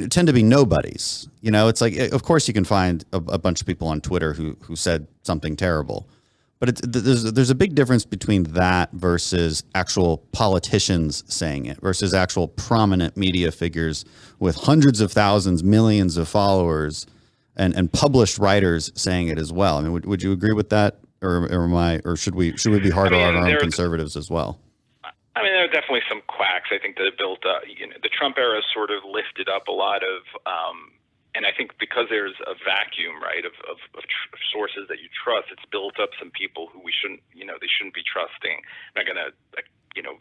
tend to be nobodies. It's like, of course, you can find a bunch of people on Twitter who said something terrible. But there's a big difference between that versus actual politicians saying it versus actual prominent media figures with hundreds of thousands, millions of followers and published writers saying it as well. I mean, would you agree with that? Or should we be harder on our own conservatives as well? I mean, there are definitely some quacks, I think, that have built up. The Trump era sort of lifted up a lot of, and I think because there's a vacuum, right, of sources that you trust, it's built up some people who they shouldn't be trusting. I'm not going to,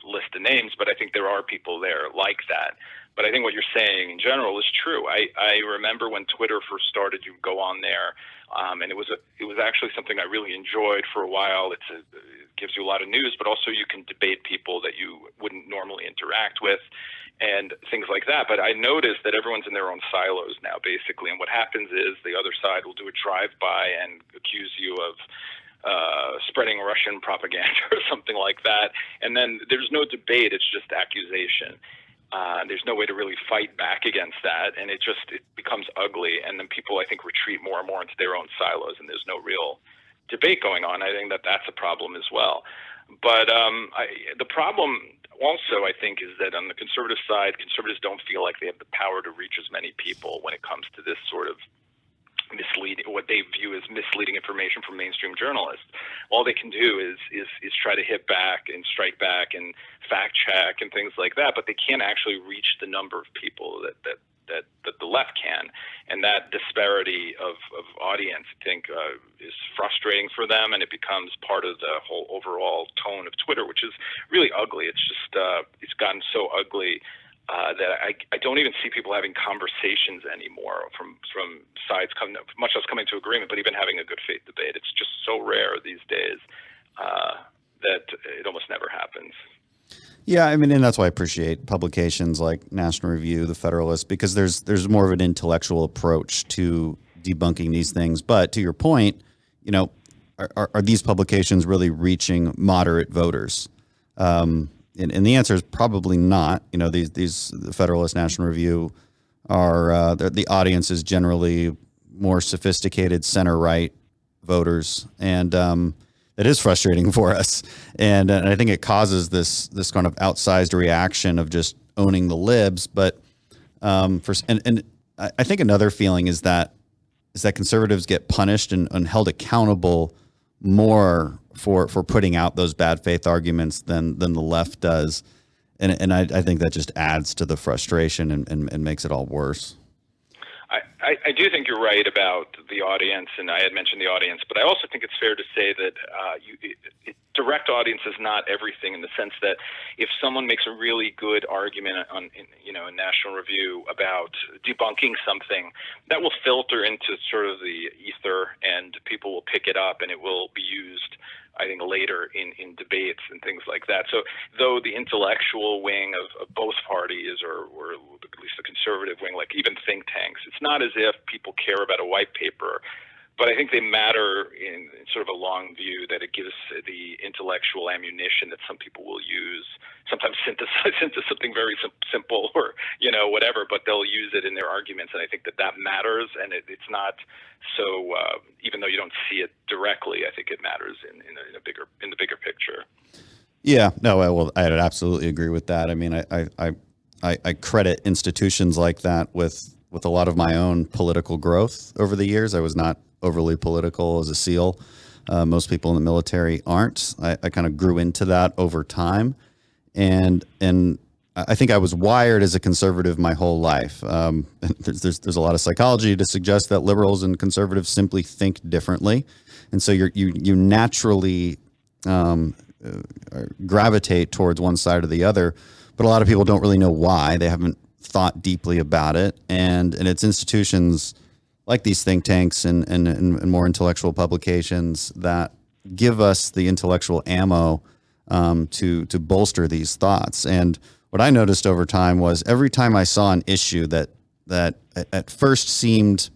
list the names, but I think there are people there like that. But I think what you're saying in general is true. I remember when Twitter first started, you go on there, and it was actually something I really enjoyed for a while. It gives you a lot of news, but also you can debate people that you wouldn't normally interact with and things like that. But I noticed that everyone's in their own silos now, basically. And what happens is the other side will do a drive-by and accuse you of spreading Russian propaganda or something like that. And then there's no debate. It's just accusation. There's no way to really fight back against that, and it becomes ugly. And then people, I think, retreat more and more into their own silos, and there's no real debate going on. I think that's a problem as well. But the problem also, I think, is that on the conservative side, conservatives don't feel like they have the power to reach as many people when it comes to this sort of what they view as misleading information from mainstream journalists. All they can do is try to hit back and strike back and fact check and things like that, but they can't actually reach the number of people that the left can. And that disparity of audience, I think, is frustrating for them, and it becomes part of the whole overall tone of Twitter, which is really ugly. It's just it's gotten so ugly that I don't even see people having conversations anymore from sides, much less coming to agreement, but even having a good faith debate. It's just so rare these days that it almost never happens. Yeah, I mean, and that's why I appreciate publications like National Review, the Federalist, because there's more of an intellectual approach to debunking these things. But to your point, are these publications really reaching moderate voters? And the answer is probably not. The Federalist, National Review are the audience is generally more sophisticated center-right voters, and it is frustrating for us. And I think it causes this kind of outsized reaction of just owning the libs. But I think another feeling is that conservatives get punished and held accountable more for putting out those bad faith arguments than the left does. And I think that just adds to the frustration and makes it all worse. I do think you're right about the audience, and I had mentioned the audience, but I also think it's fair to say that direct audience is not everything, in the sense that if someone makes a really good argument in National Review about debunking something, that will filter into sort of the ether, and people will pick it up, and it will be used, I think, later in debates and things like that. So though the intellectual wing of both parties, or at least the conservative wing, like even think tanks, it's not as if people care about a white paper, but I think they matter in sort of a long view, that it gives the intellectual ammunition that some people will use, sometimes synthesize into something very simple or, whatever, but they'll use it in their arguments. And I think that matters. And it's not so, even though you don't see it directly, I think it matters in the bigger picture. Yeah, no, well, I absolutely agree with that. I mean, I credit institutions like that with a lot of my own political growth over the years. I was not overly political as a SEAL. Most people in the military aren't. I kind of grew into that over time. and I think I was wired as a conservative my whole life. There's a lot of psychology to suggest that liberals and conservatives simply think differently, and so you naturally gravitate towards one side or the other. But a lot of people don't really know why. They haven't thought deeply about it, and it's institutions like these think tanks and more intellectual publications that give us the intellectual ammo to bolster these thoughts. And what I noticed over time was every time I saw an issue that at first seemed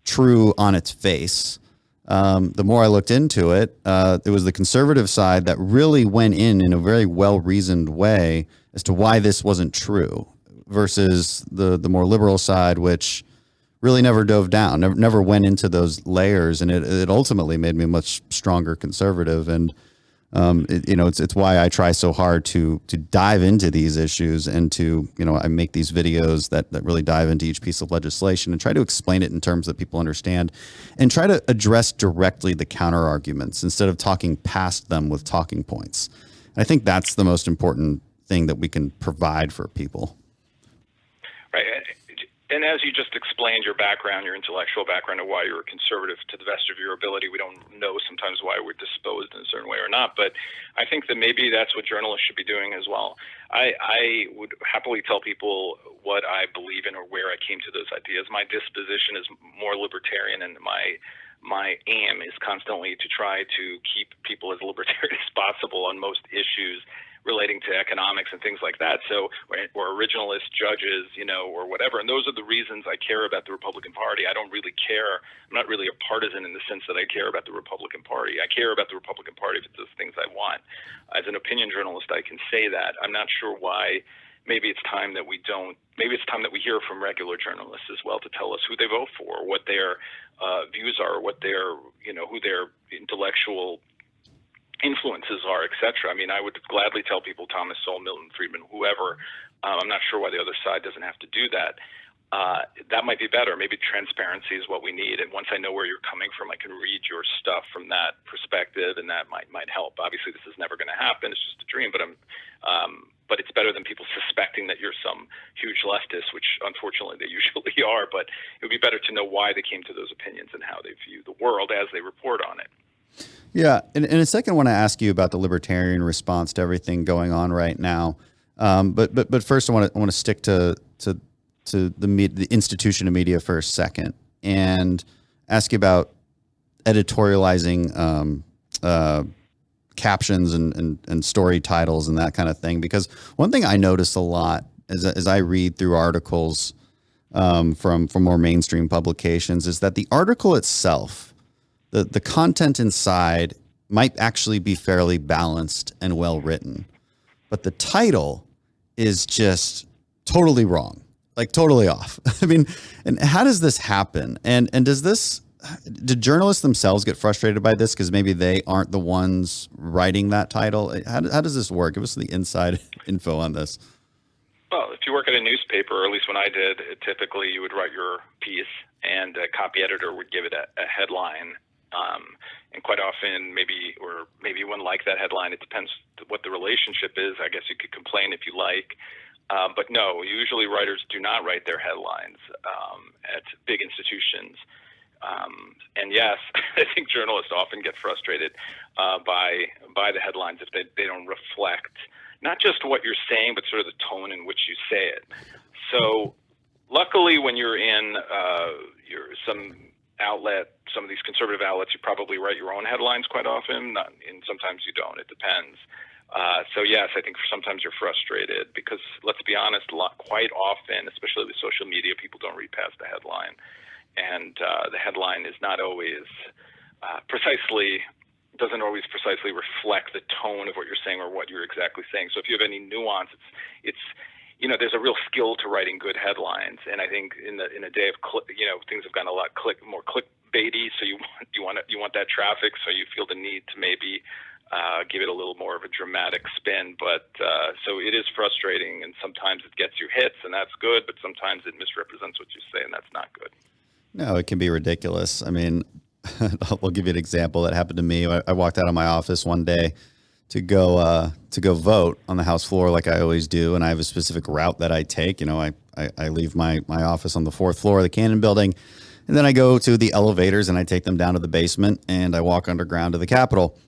true on its face, the more I looked into it, it was the conservative side that really went in a very well-reasoned way as to why this wasn't true, versus the more liberal side, which really never dove down, never went into those layers, and it ultimately made me a much stronger conservative. And it's why I try so hard to dive into these issues, and to I make these videos that really dive into each piece of legislation and try to explain it in terms that people understand, and try to address directly the counter arguments instead of talking past them with talking points. And I think that's the most important thing that we can provide for people. Right. And as you just explained your background, your intellectual background, and why you're a conservative to the best of your ability, we don't know sometimes why we're disposed in a certain way or not. But I think that maybe that's what journalists should be doing as well. I would happily tell people what I believe in or where I came to those ideas. My disposition is more libertarian, and my aim is constantly to try to keep people as libertarian as possible on most issues relating to economics and things like that. So, or originalist judges, or whatever. And those are the reasons I care about the Republican Party. I don't really care. I'm not really a partisan in the sense that I care about the Republican Party. I care about the Republican Party if it does things I want. As an opinion journalist, I can say that. I'm not sure why. Maybe it's time that we don't. Maybe it's time that we hear from regular journalists as well to tell us who they vote for, what their views are, what their, who their intellectual influences are, et cetera. I mean, I would gladly tell people Thomas Sowell, Milton Friedman, whoever. I'm not sure why the other side doesn't have to do that. That might be better. Maybe transparency is what we need. And once I know where you're coming from, I can read your stuff from that perspective, and that might help. Obviously, this is never going to happen. It's just a dream. But it's better than people suspecting that you're some huge leftist, which unfortunately they usually are. But it would be better to know why they came to those opinions and how they view the world as they report on it. Yeah, and in a second, I want to ask you about the libertarian response to everything going on right now. But first, I want to stick to the institution of media for a second, and ask you about editorializing captions and story titles and that kind of thing. Because one thing I notice a lot as I read through articles from more mainstream publications is that the article itself, the content inside, might actually be fairly balanced and well written, but the title is just totally wrong, like totally off. I mean, and how does this happen? And do journalists themselves get frustrated by this because maybe they aren't the ones writing that title? How does this work? Give us the inside info on this. Well, if you work at a newspaper, or at least when I did, typically you would write your piece, and a copy editor would give it a headline. And quite often, maybe you wouldn't like that headline. It depends what the relationship is. I guess you could complain if you like. But no, usually writers do not write their headlines at big institutions. And yes, I think journalists often get frustrated by the headlines if they don't reflect not just what you're saying, but sort of the tone in which you say it. So luckily, when you're in some outlet, some of these conservative outlets, you probably write your own headlines quite often, and sometimes you don't. It depends. So yes, I think sometimes you're frustrated because, let's be honest, quite often, especially with social media, people don't read past the headline, and the headline is not always doesn't always precisely reflect the tone of what you're saying or what you're exactly saying. So if you have any nuance, it's there's a real skill to writing good headlines, and I think in a day of things have gotten a lot more clickbaity. So you want that traffic, so you feel the need to maybe give it a little more of a dramatic spin. But so it is frustrating, and sometimes it gets you hits, and that's good. But sometimes it misrepresents what you say, and that's not good. No, it can be ridiculous. I mean, I'll give you an example that happened to me. I walked out of my office one day go vote on the House floor like I always do, and I have a specific route that I take. You know, I leave my office on the 4th floor of the Cannon Building, and then I go to the elevators and I take them down to the basement, and I walk underground to the Capitol.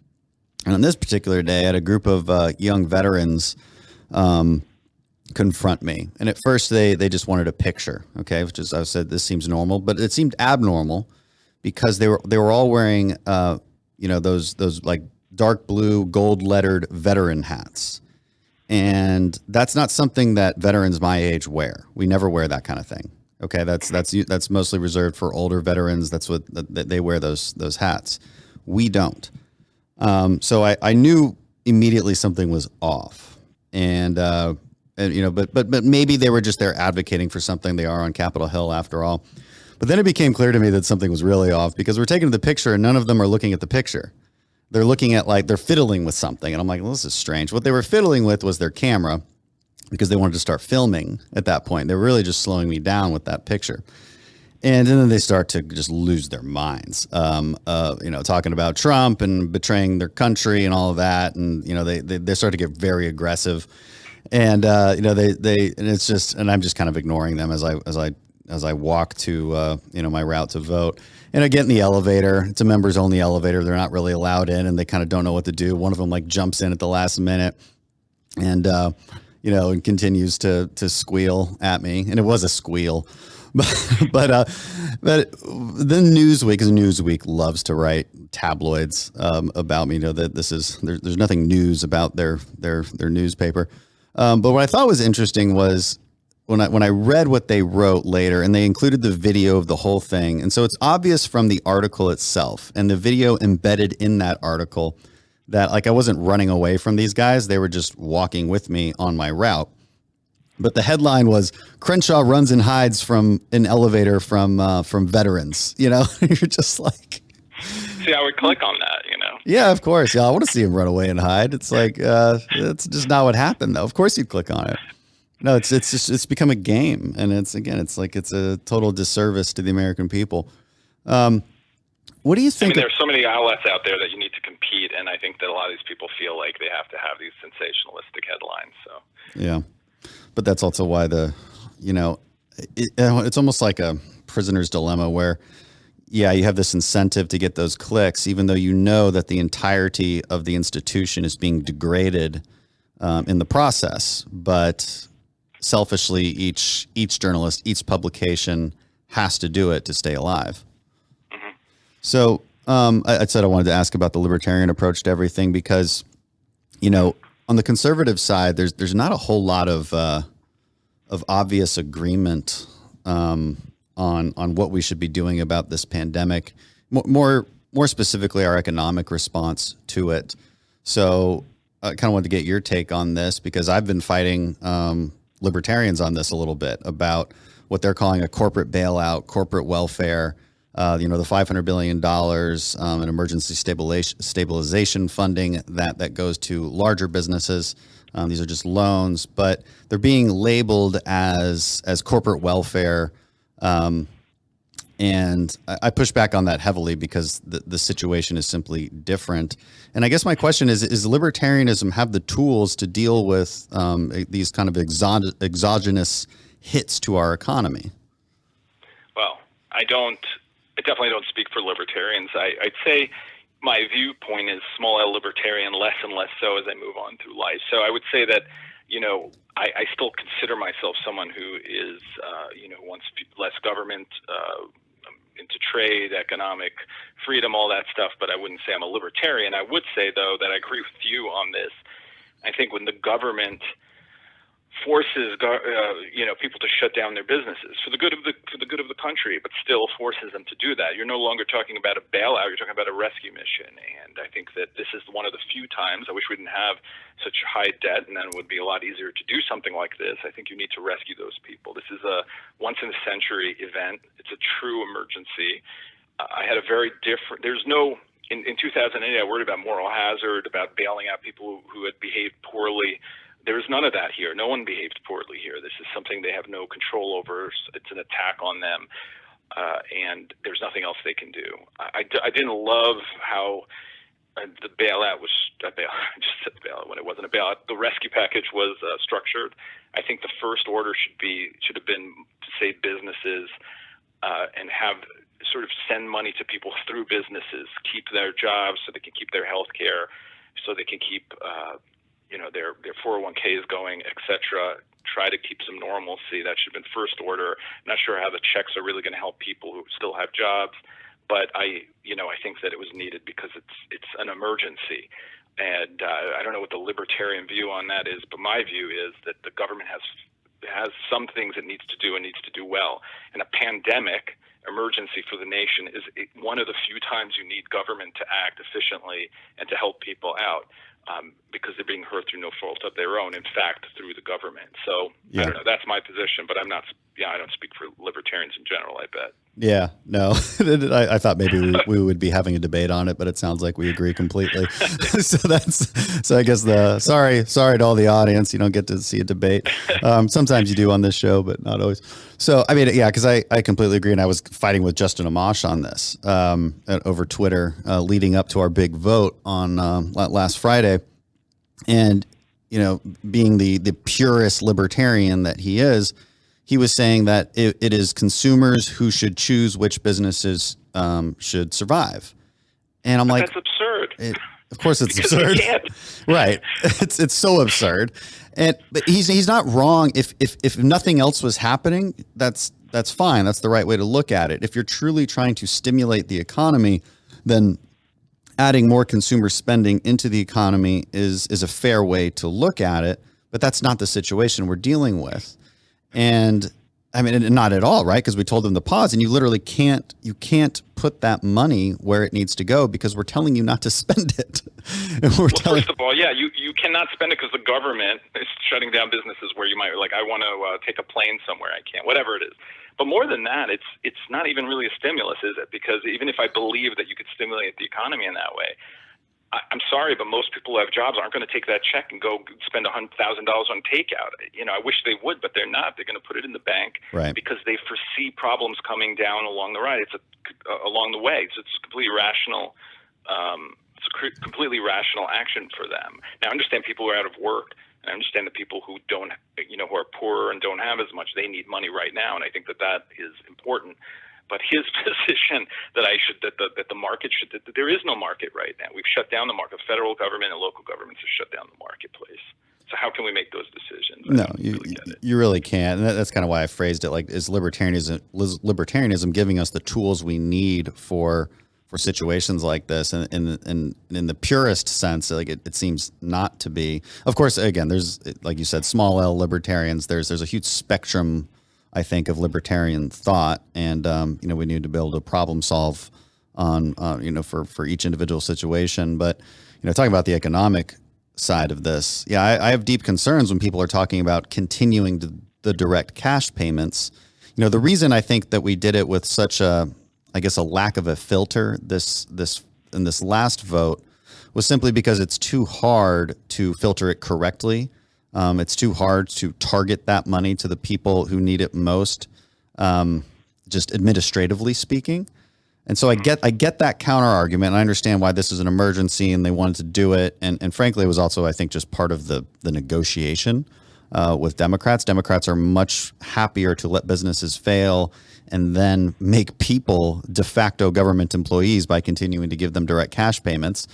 And on this particular day, I had a group of young veterans confront me, and at first they just wanted a picture, okay, which is, I said, this seems normal, but it seemed abnormal because they were all wearing those like dark blue gold lettered veteran hats. And that's not something that veterans my age wear. We never wear that kind of thing. Okay. That's mostly reserved for older veterans. That's what they wear, those hats. We don't. So I knew immediately something was off, but maybe they were just there advocating for something. They are on Capitol Hill after all. But then it became clear to me that something was really off because we're taking the picture and none of them are looking at the picture. They're looking at, like, they're fiddling with something. And I'm like, well, this is strange. What they were fiddling with was their camera because they wanted to start filming at that point. They were really just slowing me down with that picture. And then they start to just lose their minds, talking about Trump and betraying their country and all of that. And, they start to get very aggressive. And, and it's just, and I'm just kind of ignoring them as I walk to, my route to vote. And I get in the elevator. It's a members only elevator. They're not really allowed in, and they kind of don't know what to do. One of them like jumps in at the last minute and, and continues to squeal at me. And it was a squeal, but then Newsweek loves to write tabloids, about me, that there's nothing news about their newspaper. But what I thought was interesting was, when I read what they wrote later, and they included the video of the whole thing. And so it's obvious from the article itself and the video embedded in that article that, like, I wasn't running away from these guys. They were just walking with me on my route. But the headline was Crenshaw runs and hides from an elevator from veterans. You're just like, see, I would click on that, Yeah, of course. Yeah, I want to see him run away and hide. It's like, it's just not what happened, though. Of course you'd click on it. No, it's become a game, and it's a total disservice to the American people. What do you think? There's so many outlets out there that you need to compete, and I think that a lot of these people feel like they have to have these sensationalistic headlines. So yeah, but that's also why it's almost like a prisoner's dilemma where, yeah, you have this incentive to get those clicks, even though you know that the entirety of the institution is being degraded in the process, but selfishly, each journalist, each publication has to do it to stay alive. Mm-hmm. So I said I wanted to ask about the libertarian approach to everything because, on the conservative side, there's not a whole lot of obvious agreement on what we should be doing about this pandemic, more specifically our economic response to it. So I kind of wanted to get your take on this because I've been fighting libertarians on this a little bit about what they're calling a corporate bailout, corporate welfare, the $500 billion in emergency stabilization funding that goes to larger businesses. These are just loans, but they're being labeled as corporate welfare. And I push back on that heavily because the situation is simply different. And I guess my question is libertarianism have the tools to deal with these kind of exogenous hits to our economy? Well, I definitely don't speak for libertarians. I'd say my viewpoint is small L libertarian, less and less so as I move on through life. So I would say that, I still consider myself someone who is, wants less government, into trade, economic freedom, all that stuff, but I wouldn't say I'm a libertarian. I would say, though, that I agree with you on this. I think when the government forces people to shut down their businesses for the good of the country, but still forces them to do that, you're no longer talking about a bailout, you're talking about a rescue mission. And I think that this is one of the few times, I wish we didn't have such high debt, and then it would be a lot easier to do something like this. I think you need to rescue those people. This is a once in a century event. It's a true emergency. I had a very different, in 2008, I worried about moral hazard, about bailing out people who had behaved poorly. There is none of that here. No one behaved poorly here. This is something they have no control over. It's an attack on them, and there's nothing else they can do. I didn't love how the bailout was I just said bailout when it wasn't a bailout. The rescue package was structured. I think the first order should have been to save businesses and have sort of send money to people through businesses, keep their jobs so they can keep their health care, so they can keep their 401ks going, etc. Try to keep some normalcy. That should have been first order. I'm not sure how the checks are really going to help people who still have jobs, but I think that it was needed because it's an emergency. And I don't know what the libertarian view on that is, but my view is that the government has some things it needs to do and needs to do well. And a pandemic emergency for the nation is one of the few times you need government to act efficiently and to help people out. Because they're being hurt through no fault of their own, in fact, through the government. So I don't know. That's my position, but I'm not. I don't speak for libertarians in general, I bet. Yeah, no, I thought maybe we would be having a debate on it, but it sounds like we agree completely. So I guess sorry to all the audience. You don't get to see a debate. Sometimes you do on this show, but not always. So, I mean, yeah, because I completely agree. And I was fighting with Justin Amash on this over Twitter leading up to our big vote on last Friday. And, being the purist libertarian that he is, he was saying that it is consumers who should choose which businesses should survive. And I'm like, that's absurd. Of course it's absurd. Right. It's so absurd. But he's not wrong. If nothing else was happening, that's fine. That's the right way to look at it. If you're truly trying to stimulate the economy, then adding more consumer spending into the economy is a fair way to look at it. But that's not the situation we're dealing with. And I mean, not at all, right? Because we told them to pause, and you literally can't put that money where it needs to go because we're telling you not to spend it. First of all, you cannot spend it because the government is shutting down businesses where you might I want to take a plane somewhere, I can't, whatever it is. But more than that, it's not even really a stimulus, is it? Because even if I believe that you could stimulate the economy in that way, I'm sorry, but most people who have jobs aren't going to take that check and go spend $100,000 on takeout. I wish they would, but they're not. They're going to put it in the bank because they foresee problems coming down along the way. Along the way. So it's completely rational. It's a completely rational action for them. Now, I understand people who are out of work, and I understand the people who don't, who are poorer and don't have as much. They need money right now, and I think that is important. But his position that the market that there is no market right now. We've shut down the market. Federal government and local governments have shut down the marketplace. So how can we make those decisions? No, you really can't. And that's kind of why I phrased it like, is libertarianism giving us the tools we need for situations like this? And in the purest sense, like it seems not to be. Of course, again, there's, like you said, small L libertarians. There's a huge spectrum, I think, of libertarian thought, and we need to be able to problem solve on for each individual situation. But talking about the economic side of this, I have deep concerns when people are talking about continuing the direct cash payments. The reason I think that we did it with such a lack of a filter in this last vote was simply because it's too hard to filter it correctly. It's too hard to target that money to the people who need it most, just administratively speaking. And so I get that counter argument, and I understand why this is an emergency and they wanted to do it. And frankly, it was also, I think, just part of the negotiation with Democrats. Democrats are much happier to let businesses fail and then make people de facto government employees by continuing to give them direct cash payments.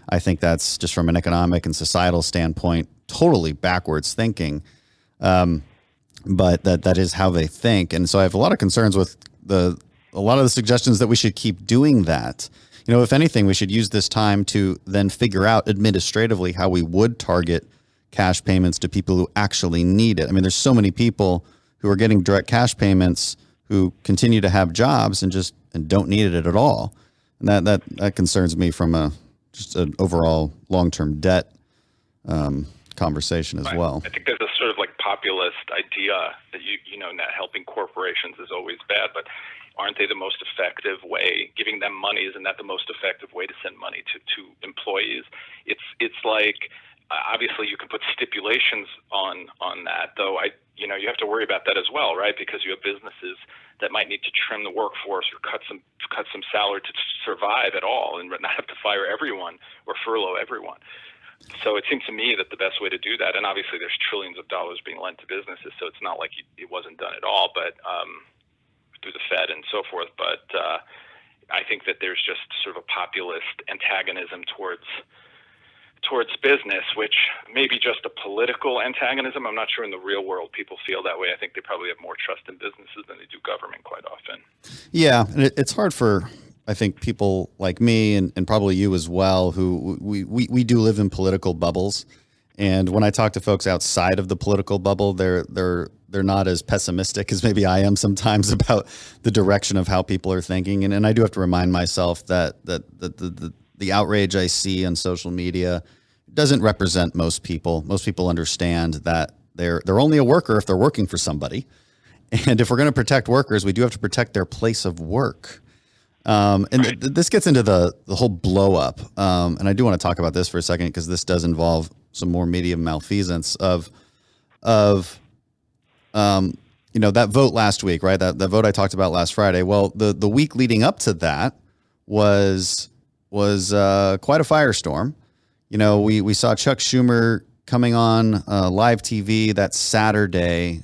I think that's just from an economic and societal standpoint, totally backwards thinking. But that is how they think. And so I have a lot of concerns with a lot of the suggestions that we should keep doing that. If anything, we should use this time to then figure out administratively how we would target cash payments to people who actually need it. I mean, there's so many people who are getting direct cash payments who continue to have jobs and don't need it at all. And that concerns me from just an overall long-term debt conversation as well. I think there's a sort of populist idea that not helping corporations is always bad, but aren't they the most effective way? Giving them money, isn't that the most effective way to send money to employees? It's like obviously you can put stipulations on that, though. You have to worry about that as well, right? Because you have businesses that might need to trim the workforce or cut some salary to survive at all, and not have to fire everyone or furlough everyone. So it seems to me that the best way to do that, and obviously there's trillions of dollars being lent to businesses, so it's not like it wasn't done at all, but through the Fed and so forth. But I think that there's just sort of a populist antagonism towards business, which may be just a political antagonism. I'm not sure in the real world people feel that way. I think they probably have more trust in businesses than they do government quite often. Yeah, and it's hard for, I think, people like me and probably you as well, who we do live in political bubbles. And when I talk to folks outside of the political bubble, they're not as pessimistic as maybe I am sometimes about the direction of how people are thinking. And I do have to remind myself that the outrage I see on social media doesn't represent most people. Most people understand that they're only a worker if they're working for somebody. And if we're going to protect workers, we do have to protect their place of work. This gets into the whole blow up. And I do want to talk about this for a second, because this does involve some more media malfeasance of that vote last week, right? That vote I talked about last Friday. Well, the week leading up to that was quite a firestorm. We saw Chuck Schumer coming on live TV that Saturday,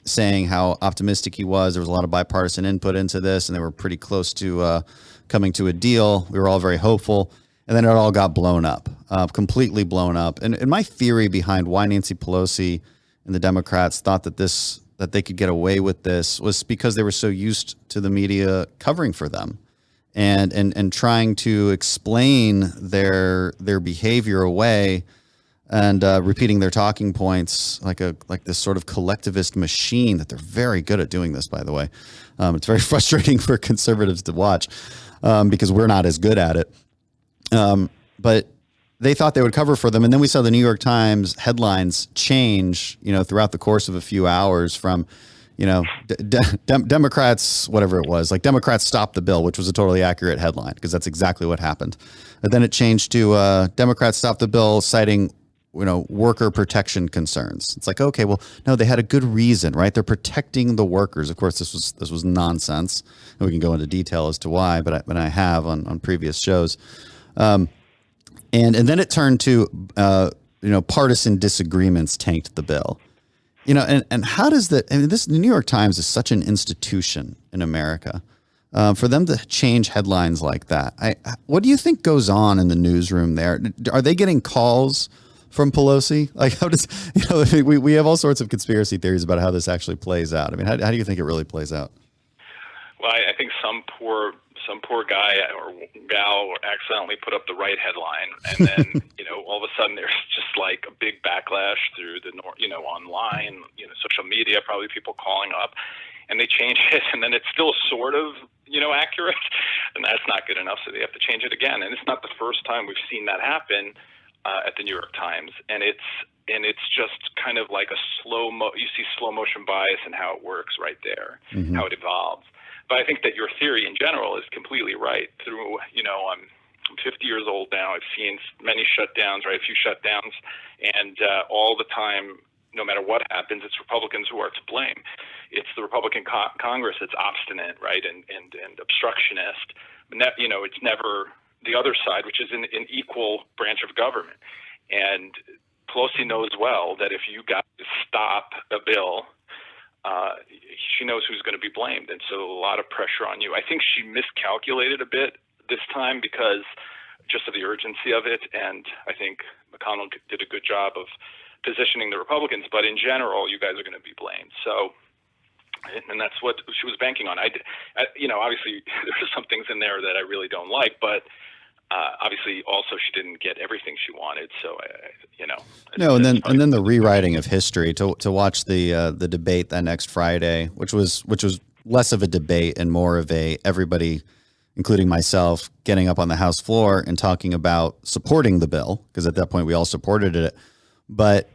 saying how optimistic he was. There was a lot of bipartisan input into this, and they were pretty close to coming to a deal. We were all very hopeful, and then it all got blown up, completely blown up. And my theory behind why Nancy Pelosi and the Democrats thought that they could get away with this was because they were so used to the media covering for them and trying to explain their behavior away, and repeating their talking points like this sort of collectivist machine that they're very good at doing this, by the way. It's very frustrating for conservatives to watch because we're not as good at it. But they thought they would cover for them. And then we saw the New York Times headlines change, throughout the course of a few hours from, Democrats, whatever it was, like Democrats stopped the bill, which was a totally accurate headline because that's exactly what happened. And then it changed to Democrats stopped the bill citing, worker protection concerns. It's like, okay, well, no, they had a good reason, right? They're protecting the workers. Of course, this was nonsense, and we can go into detail as to why, but I have on previous shows. And then it turned to partisan disagreements tanked the bill. And how does that? I mean, the New York Times is such an institution in America. For them to change headlines like that, what do you think goes on in the newsroom there? Are they getting calls from Pelosi? Like, how does we have all sorts of conspiracy theories about how this actually plays out. I mean, how do you think it really plays out? Well, I think some poor guy or gal accidentally put up the right headline, and then all of a sudden there's just like a big backlash through the online, social media, probably people calling up, and they change it, and then it's still sort of accurate, and that's not good enough, so they have to change it again. And it's not the first time we've seen that happen at the New York Times, and it's just kind of like you see slow motion bias and how it works right there, how it evolves. But I think that your theory in general is completely right. Through, I'm 50 years old now. I've seen many shutdowns, right? A few shutdowns, and all the time, no matter what happens, it's Republicans who are to blame. It's the Republican Congress that's obstinate, right, and obstructionist. It's never the other side, which is an equal branch of government. And Pelosi knows well that if you guys stop a bill, she knows who's going to be blamed, and so a lot of pressure on you. I think she miscalculated a bit this time because just of the urgency of it, and I think McConnell did a good job of positioning the Republicans, but in general, you guys are going to be blamed. So, and that's what she was banking on. Obviously there's some things in there that I really don't like, but obviously also she didn't get everything she wanted. So, No, and then the rewriting of history to watch the debate that next Friday, which was less of a debate and more of everybody, including myself, getting up on the House floor and talking about supporting the bill, because at that point we all supported it. But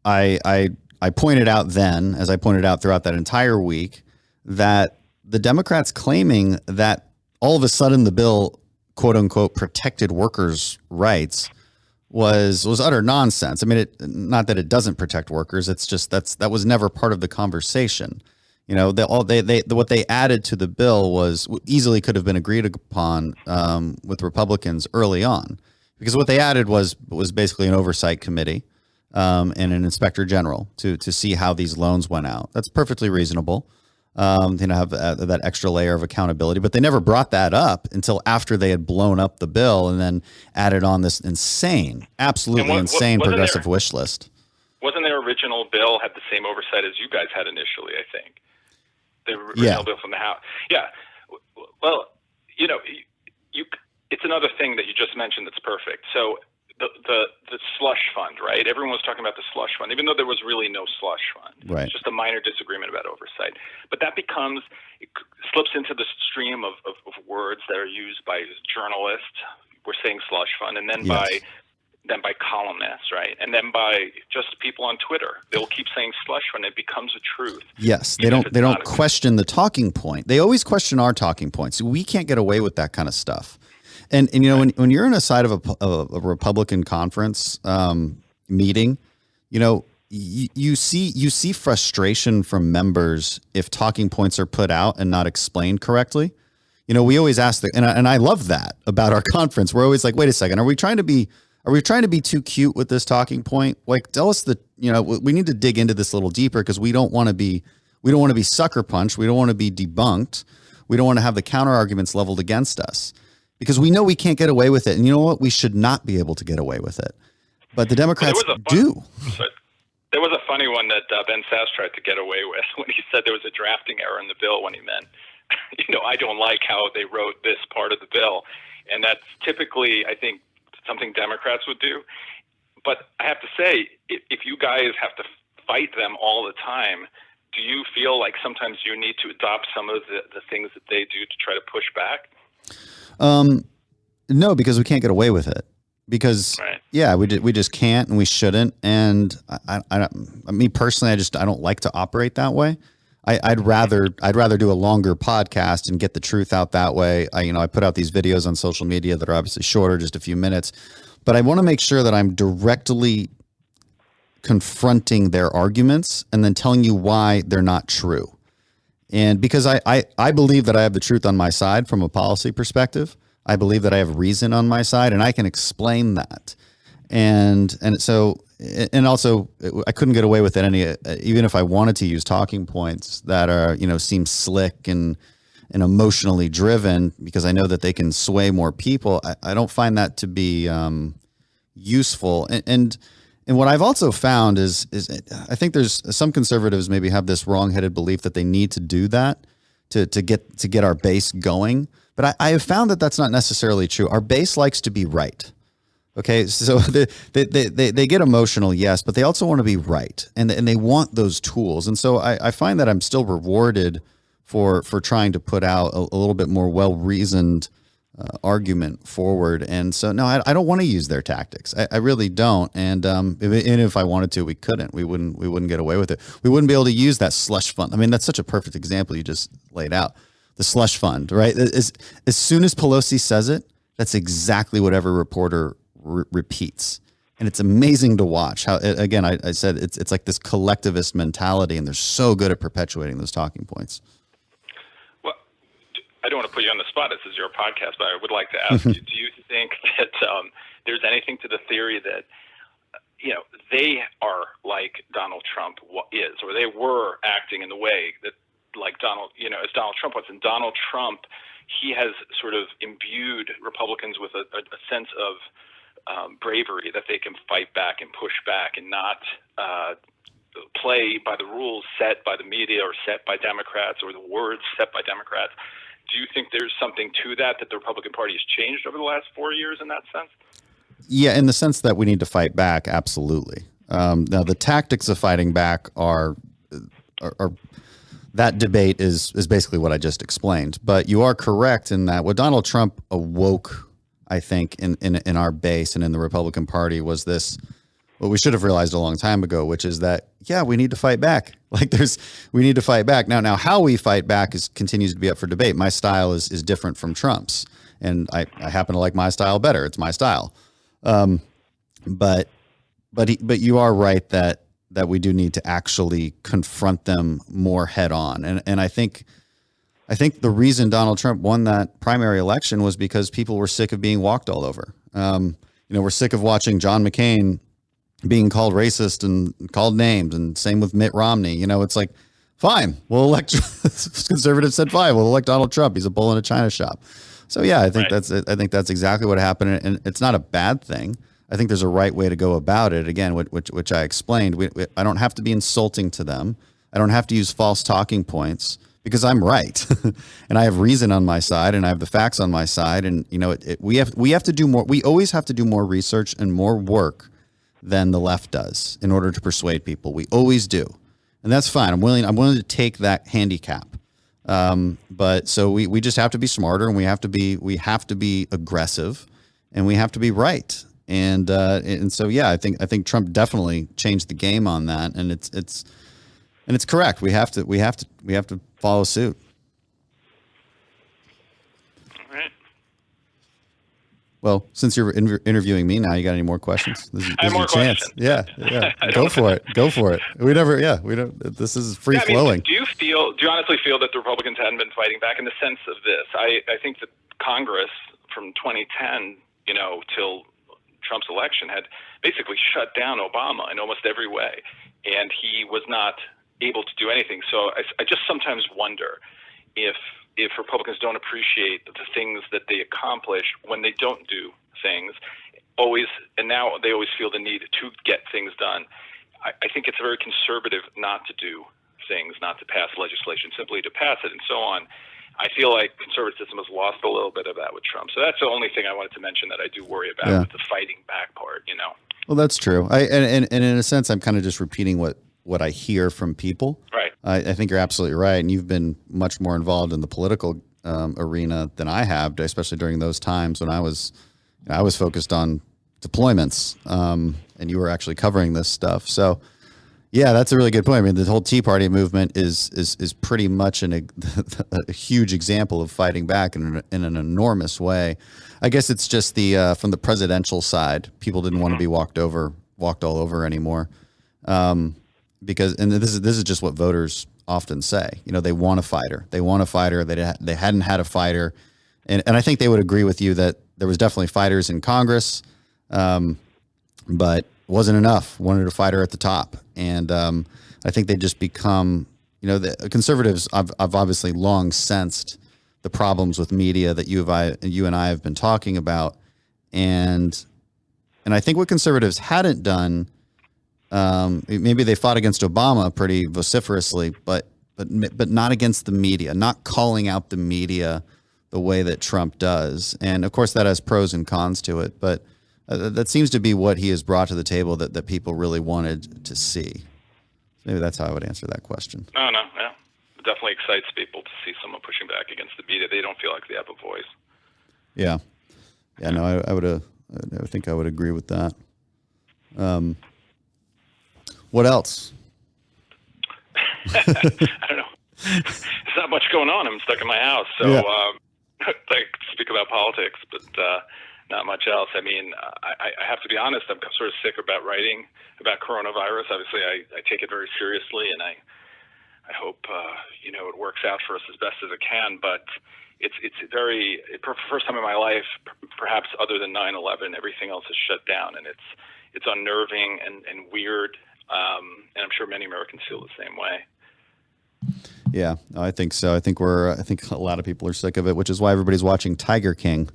I pointed out then, as I pointed out throughout that entire week, that the Democrats claiming that all of a sudden the bill, quote unquote, protected workers' rights was utter nonsense. I mean, not that it doesn't protect workers. It's just that was never part of the conversation. You know, what they added to the bill was easily could have been agreed upon with Republicans early on, because what they added was basically an oversight committee and an inspector general to see how these loans went out. That's perfectly reasonable. Have that extra layer of accountability, but they never brought that up until after they had blown up the bill and then added on this absolutely insane progressive wish list. Wasn't their original bill had the same oversight as you guys had initially? I think the original bill from the House. Yeah. Well, it's another thing that you just mentioned that's perfect. So the slush fund, right? Everyone was talking about the slush fund, even though there was really no slush fund. Right. It's just a minor disagreement about oversight. But that it slips into the stream of words that are used by journalists. We're saying slush fund, and then by columnists, right? And then by just people on Twitter. They'll keep saying slush fund. It becomes a truth. Yes, they don't question the talking point. They always question our talking points. We can't get away with that kind of stuff. And when you're in a side of a Republican conference meeting, you see frustration from members if talking points are put out and not explained correctly. We always ask and I love that about our conference. We're always like, wait a second, are we trying to be too cute with this talking point? Like, tell us we need to dig into this a little deeper, because we don't want to be sucker punched. We don't want to be debunked. We don't want to have the counter arguments leveled against us, because we know we can't get away with it. And you know what? We should not be able to get away with it. But the Democrats do. There was a funny one that Ben Sass tried to get away with when he said there was a drafting error in the bill, when he meant, I don't like how they wrote this part of the bill. And that's typically, I think, something Democrats would do. But I have to say, if you guys have to fight them all the time, do you feel like sometimes you need to adopt some of the things that they do to try to push back? No, because we can't get away with it. Because we just can't, and we shouldn't. And me personally, I don't like to operate that way. I'd rather do a longer podcast and get the truth out that way. I put out these videos on social media that are obviously shorter, just a few minutes, but I want to make sure that I'm directly confronting their arguments and then telling you why they're not true. And because I believe that I have the truth on my side from a policy perspective. I believe that I have reason on my side, and I can explain that. And also I couldn't get away with it even if I wanted to use talking points that are, seem slick and emotionally driven, because I know that they can sway more people. I don't find that to be useful. And what I've also found is I think there's some conservatives maybe have this wrong-headed belief that they need to do that to get our base going. But I have found that that's not necessarily true. Our base likes to be right. Okay, so they get emotional, yes, but they also want to be right, and they want those tools. And so I find that I'm still rewarded for trying to put out a little bit more well-reasoned argument forward. And so, no, I don't want to use their tactics. I really don't. And if I wanted to, we couldn't. We wouldn't get away with it. We wouldn't be able to use that slush fund. I mean, that's such a perfect example you just laid out. The slush fund, right? As soon as Pelosi says it, that's exactly what every reporter repeats. And it's amazing to watch how, again, I said it's like this collectivist mentality, and they're so good at perpetuating those talking points. Well, I don't want to put you on the spot. This is your podcast, but I would like to ask you, do you think that there's anything to the theory that, they are like Donald Trump is, or they were acting in the way that, like Donald, as Donald Trump was. And Donald Trump, he has sort of imbued Republicans with a sense of bravery, that they can fight back and push back and not play by the rules set by the media or set by Democrats, or the words set by Democrats. Do you think there's something to that the Republican Party has changed over the last 4 years in that sense? Yeah, in the sense that we need to fight back, absolutely. Now, the tactics of fighting back are that debate is basically what I just explained. But you are correct in that what Donald Trump awoke, I think, in our base and in the Republican Party was this, what we should have realized a long time ago, which is that, we need to fight back. We need to fight back. Now how we fight back continues to be up for debate. My style is different from Trump's, and I happen to like my style better. It's my style. but you are right that we do need to actually confront them more head on. And I think the reason Donald Trump won that primary election was because people were sick of being walked all over. We're sick of watching John McCain being called racist and called names, and same with Mitt Romney. It's like, fine, we'll elect conservatives said, fine, we'll elect Donald Trump. He's a bull in a china shop. So yeah, I think that's exactly what happened. And it's not a bad thing. I think there's a right way to go about it. Again, which I explained. I don't have to be insulting to them. I don't have to use false talking points because I'm right, and I have reason on my side, and I have the facts on my side. And we have to do more. We always have to do more research and more work than the left does in order to persuade people. We always do, and that's fine. I'm willing to take that handicap. But so we just have to be smarter, and we have to be aggressive, and we have to be right. And so yeah, I think Trump definitely changed the game on that, and it's correct. We have to follow suit. All right. Well, since you're interviewing me now, you got any more questions? This I have is more your chance. questions. Yeah. Go for it. We don't. This is free flowing. Do you honestly feel that the Republicans hadn't been fighting back in the sense of this? I think that Congress from 2010, till Trump's election had basically shut down Obama in almost every way, and he was not able to do anything. So I just sometimes wonder if Republicans don't appreciate the things that they accomplish when they don't do things, and now they always feel the need to get things done. I think it's very conservative not to do things, not to pass legislation, simply to pass it and so on. I feel like conservatism has lost a little bit of that with Trump. So that's the only thing I wanted to mention that I do worry about with the fighting back part, Well, that's true. And in a sense, I'm kind of just repeating what I hear from people. Right. I think you're absolutely right. And you've been much more involved in the political arena than I have, especially during those times when I was focused on deployments, and you were actually covering this stuff. So yeah, that's a really good point. I mean, the whole Tea Party movement is pretty much a huge example of fighting back in an enormous way. I guess it's just from the presidential side, people didn't want to be walked all over anymore, because this is just what voters often say. They want a fighter. They want a fighter. They hadn't had a fighter, and I think they would agree with you that there was definitely fighters in Congress, but wasn't enough. Wanted a fighter at the top. And I think they just become, the conservatives I've obviously long sensed the problems with media that you and I have been talking about. And I think what conservatives hadn't done, maybe they fought against Obama pretty vociferously, but not against the media, not calling out the media the way that Trump does. And of course that has pros and cons to it, but that seems to be what he has brought to the table that people really wanted to see. Maybe that's how I would answer that question. No, yeah. It definitely excites people to see someone pushing back against the media. They don't feel like they have a voice. Yeah. Yeah, no, I think I would agree with that. What else? I don't know. There's not much going on. I'm stuck in my house. So I speak about politics, but not much else. I mean, I have to be honest, I'm sort of sick about writing about coronavirus. Obviously, I take it very seriously, and I hope, it works out for us as best as it can. But it's for the first time in my life, perhaps other than 9/11, everything else is shut down, and it's unnerving and weird. And I'm sure many Americans feel the same way. Yeah, I think so. I think a lot of people are sick of it, which is why everybody's watching Tiger King.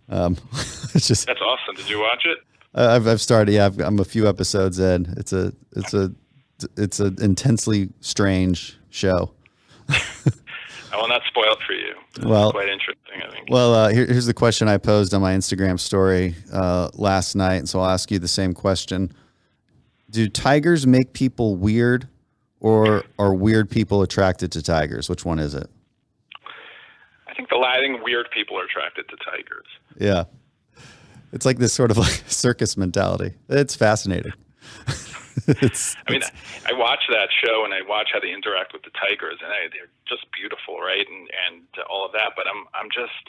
It's just, that's awesome. Did you watch it? I've started. Yeah, I'm a few episodes in. It's an intensely strange show. I will not spoil it for you. Well, it's quite interesting, I think. Well, here's the question I posed on my Instagram story last night, and so I'll ask you the same question. Do tigers make people weird, or are weird people attracted to tigers? Which one is it? I think I think weird people are attracted to tigers. Yeah. It's like this sort of like circus mentality. It's fascinating. I watch that show and I watch how they interact with the tigers, and they're just beautiful, right? And all of that. But I'm just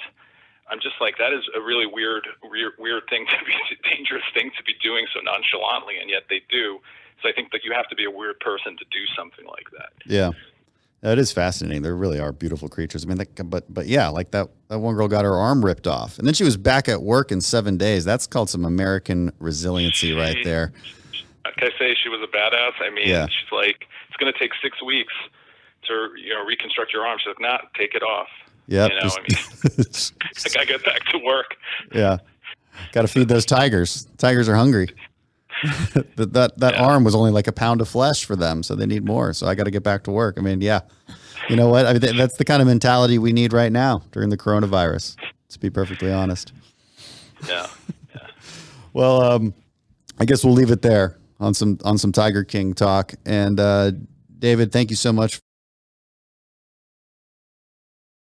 I'm just like, that is a really weird thing to be, dangerous thing to be doing so nonchalantly, and yet they do. So I think that you have to be a weird person to do something like that. Yeah. That is fascinating. There really are beautiful creatures. I mean, but yeah, like that one girl got her arm ripped off, and then she was back at work in 7 days. That's called some American resiliency right there. Can I say she was a badass? I mean, Yeah. she's like, it's going to take 6 weeks to reconstruct your arm. She's like, nah, take it off. Yeah. I gotta get back to work. Yeah. Got to feed those tigers. Tigers are hungry. that arm was only like a pound of flesh for them, so they need more. So I got to get back to work. I mean, yeah. You know what? I mean, that's the kind of mentality we need right now during the coronavirus, to be perfectly honest. Yeah. Well, I guess we'll leave it there on some Tiger King talk. And David, thank you so much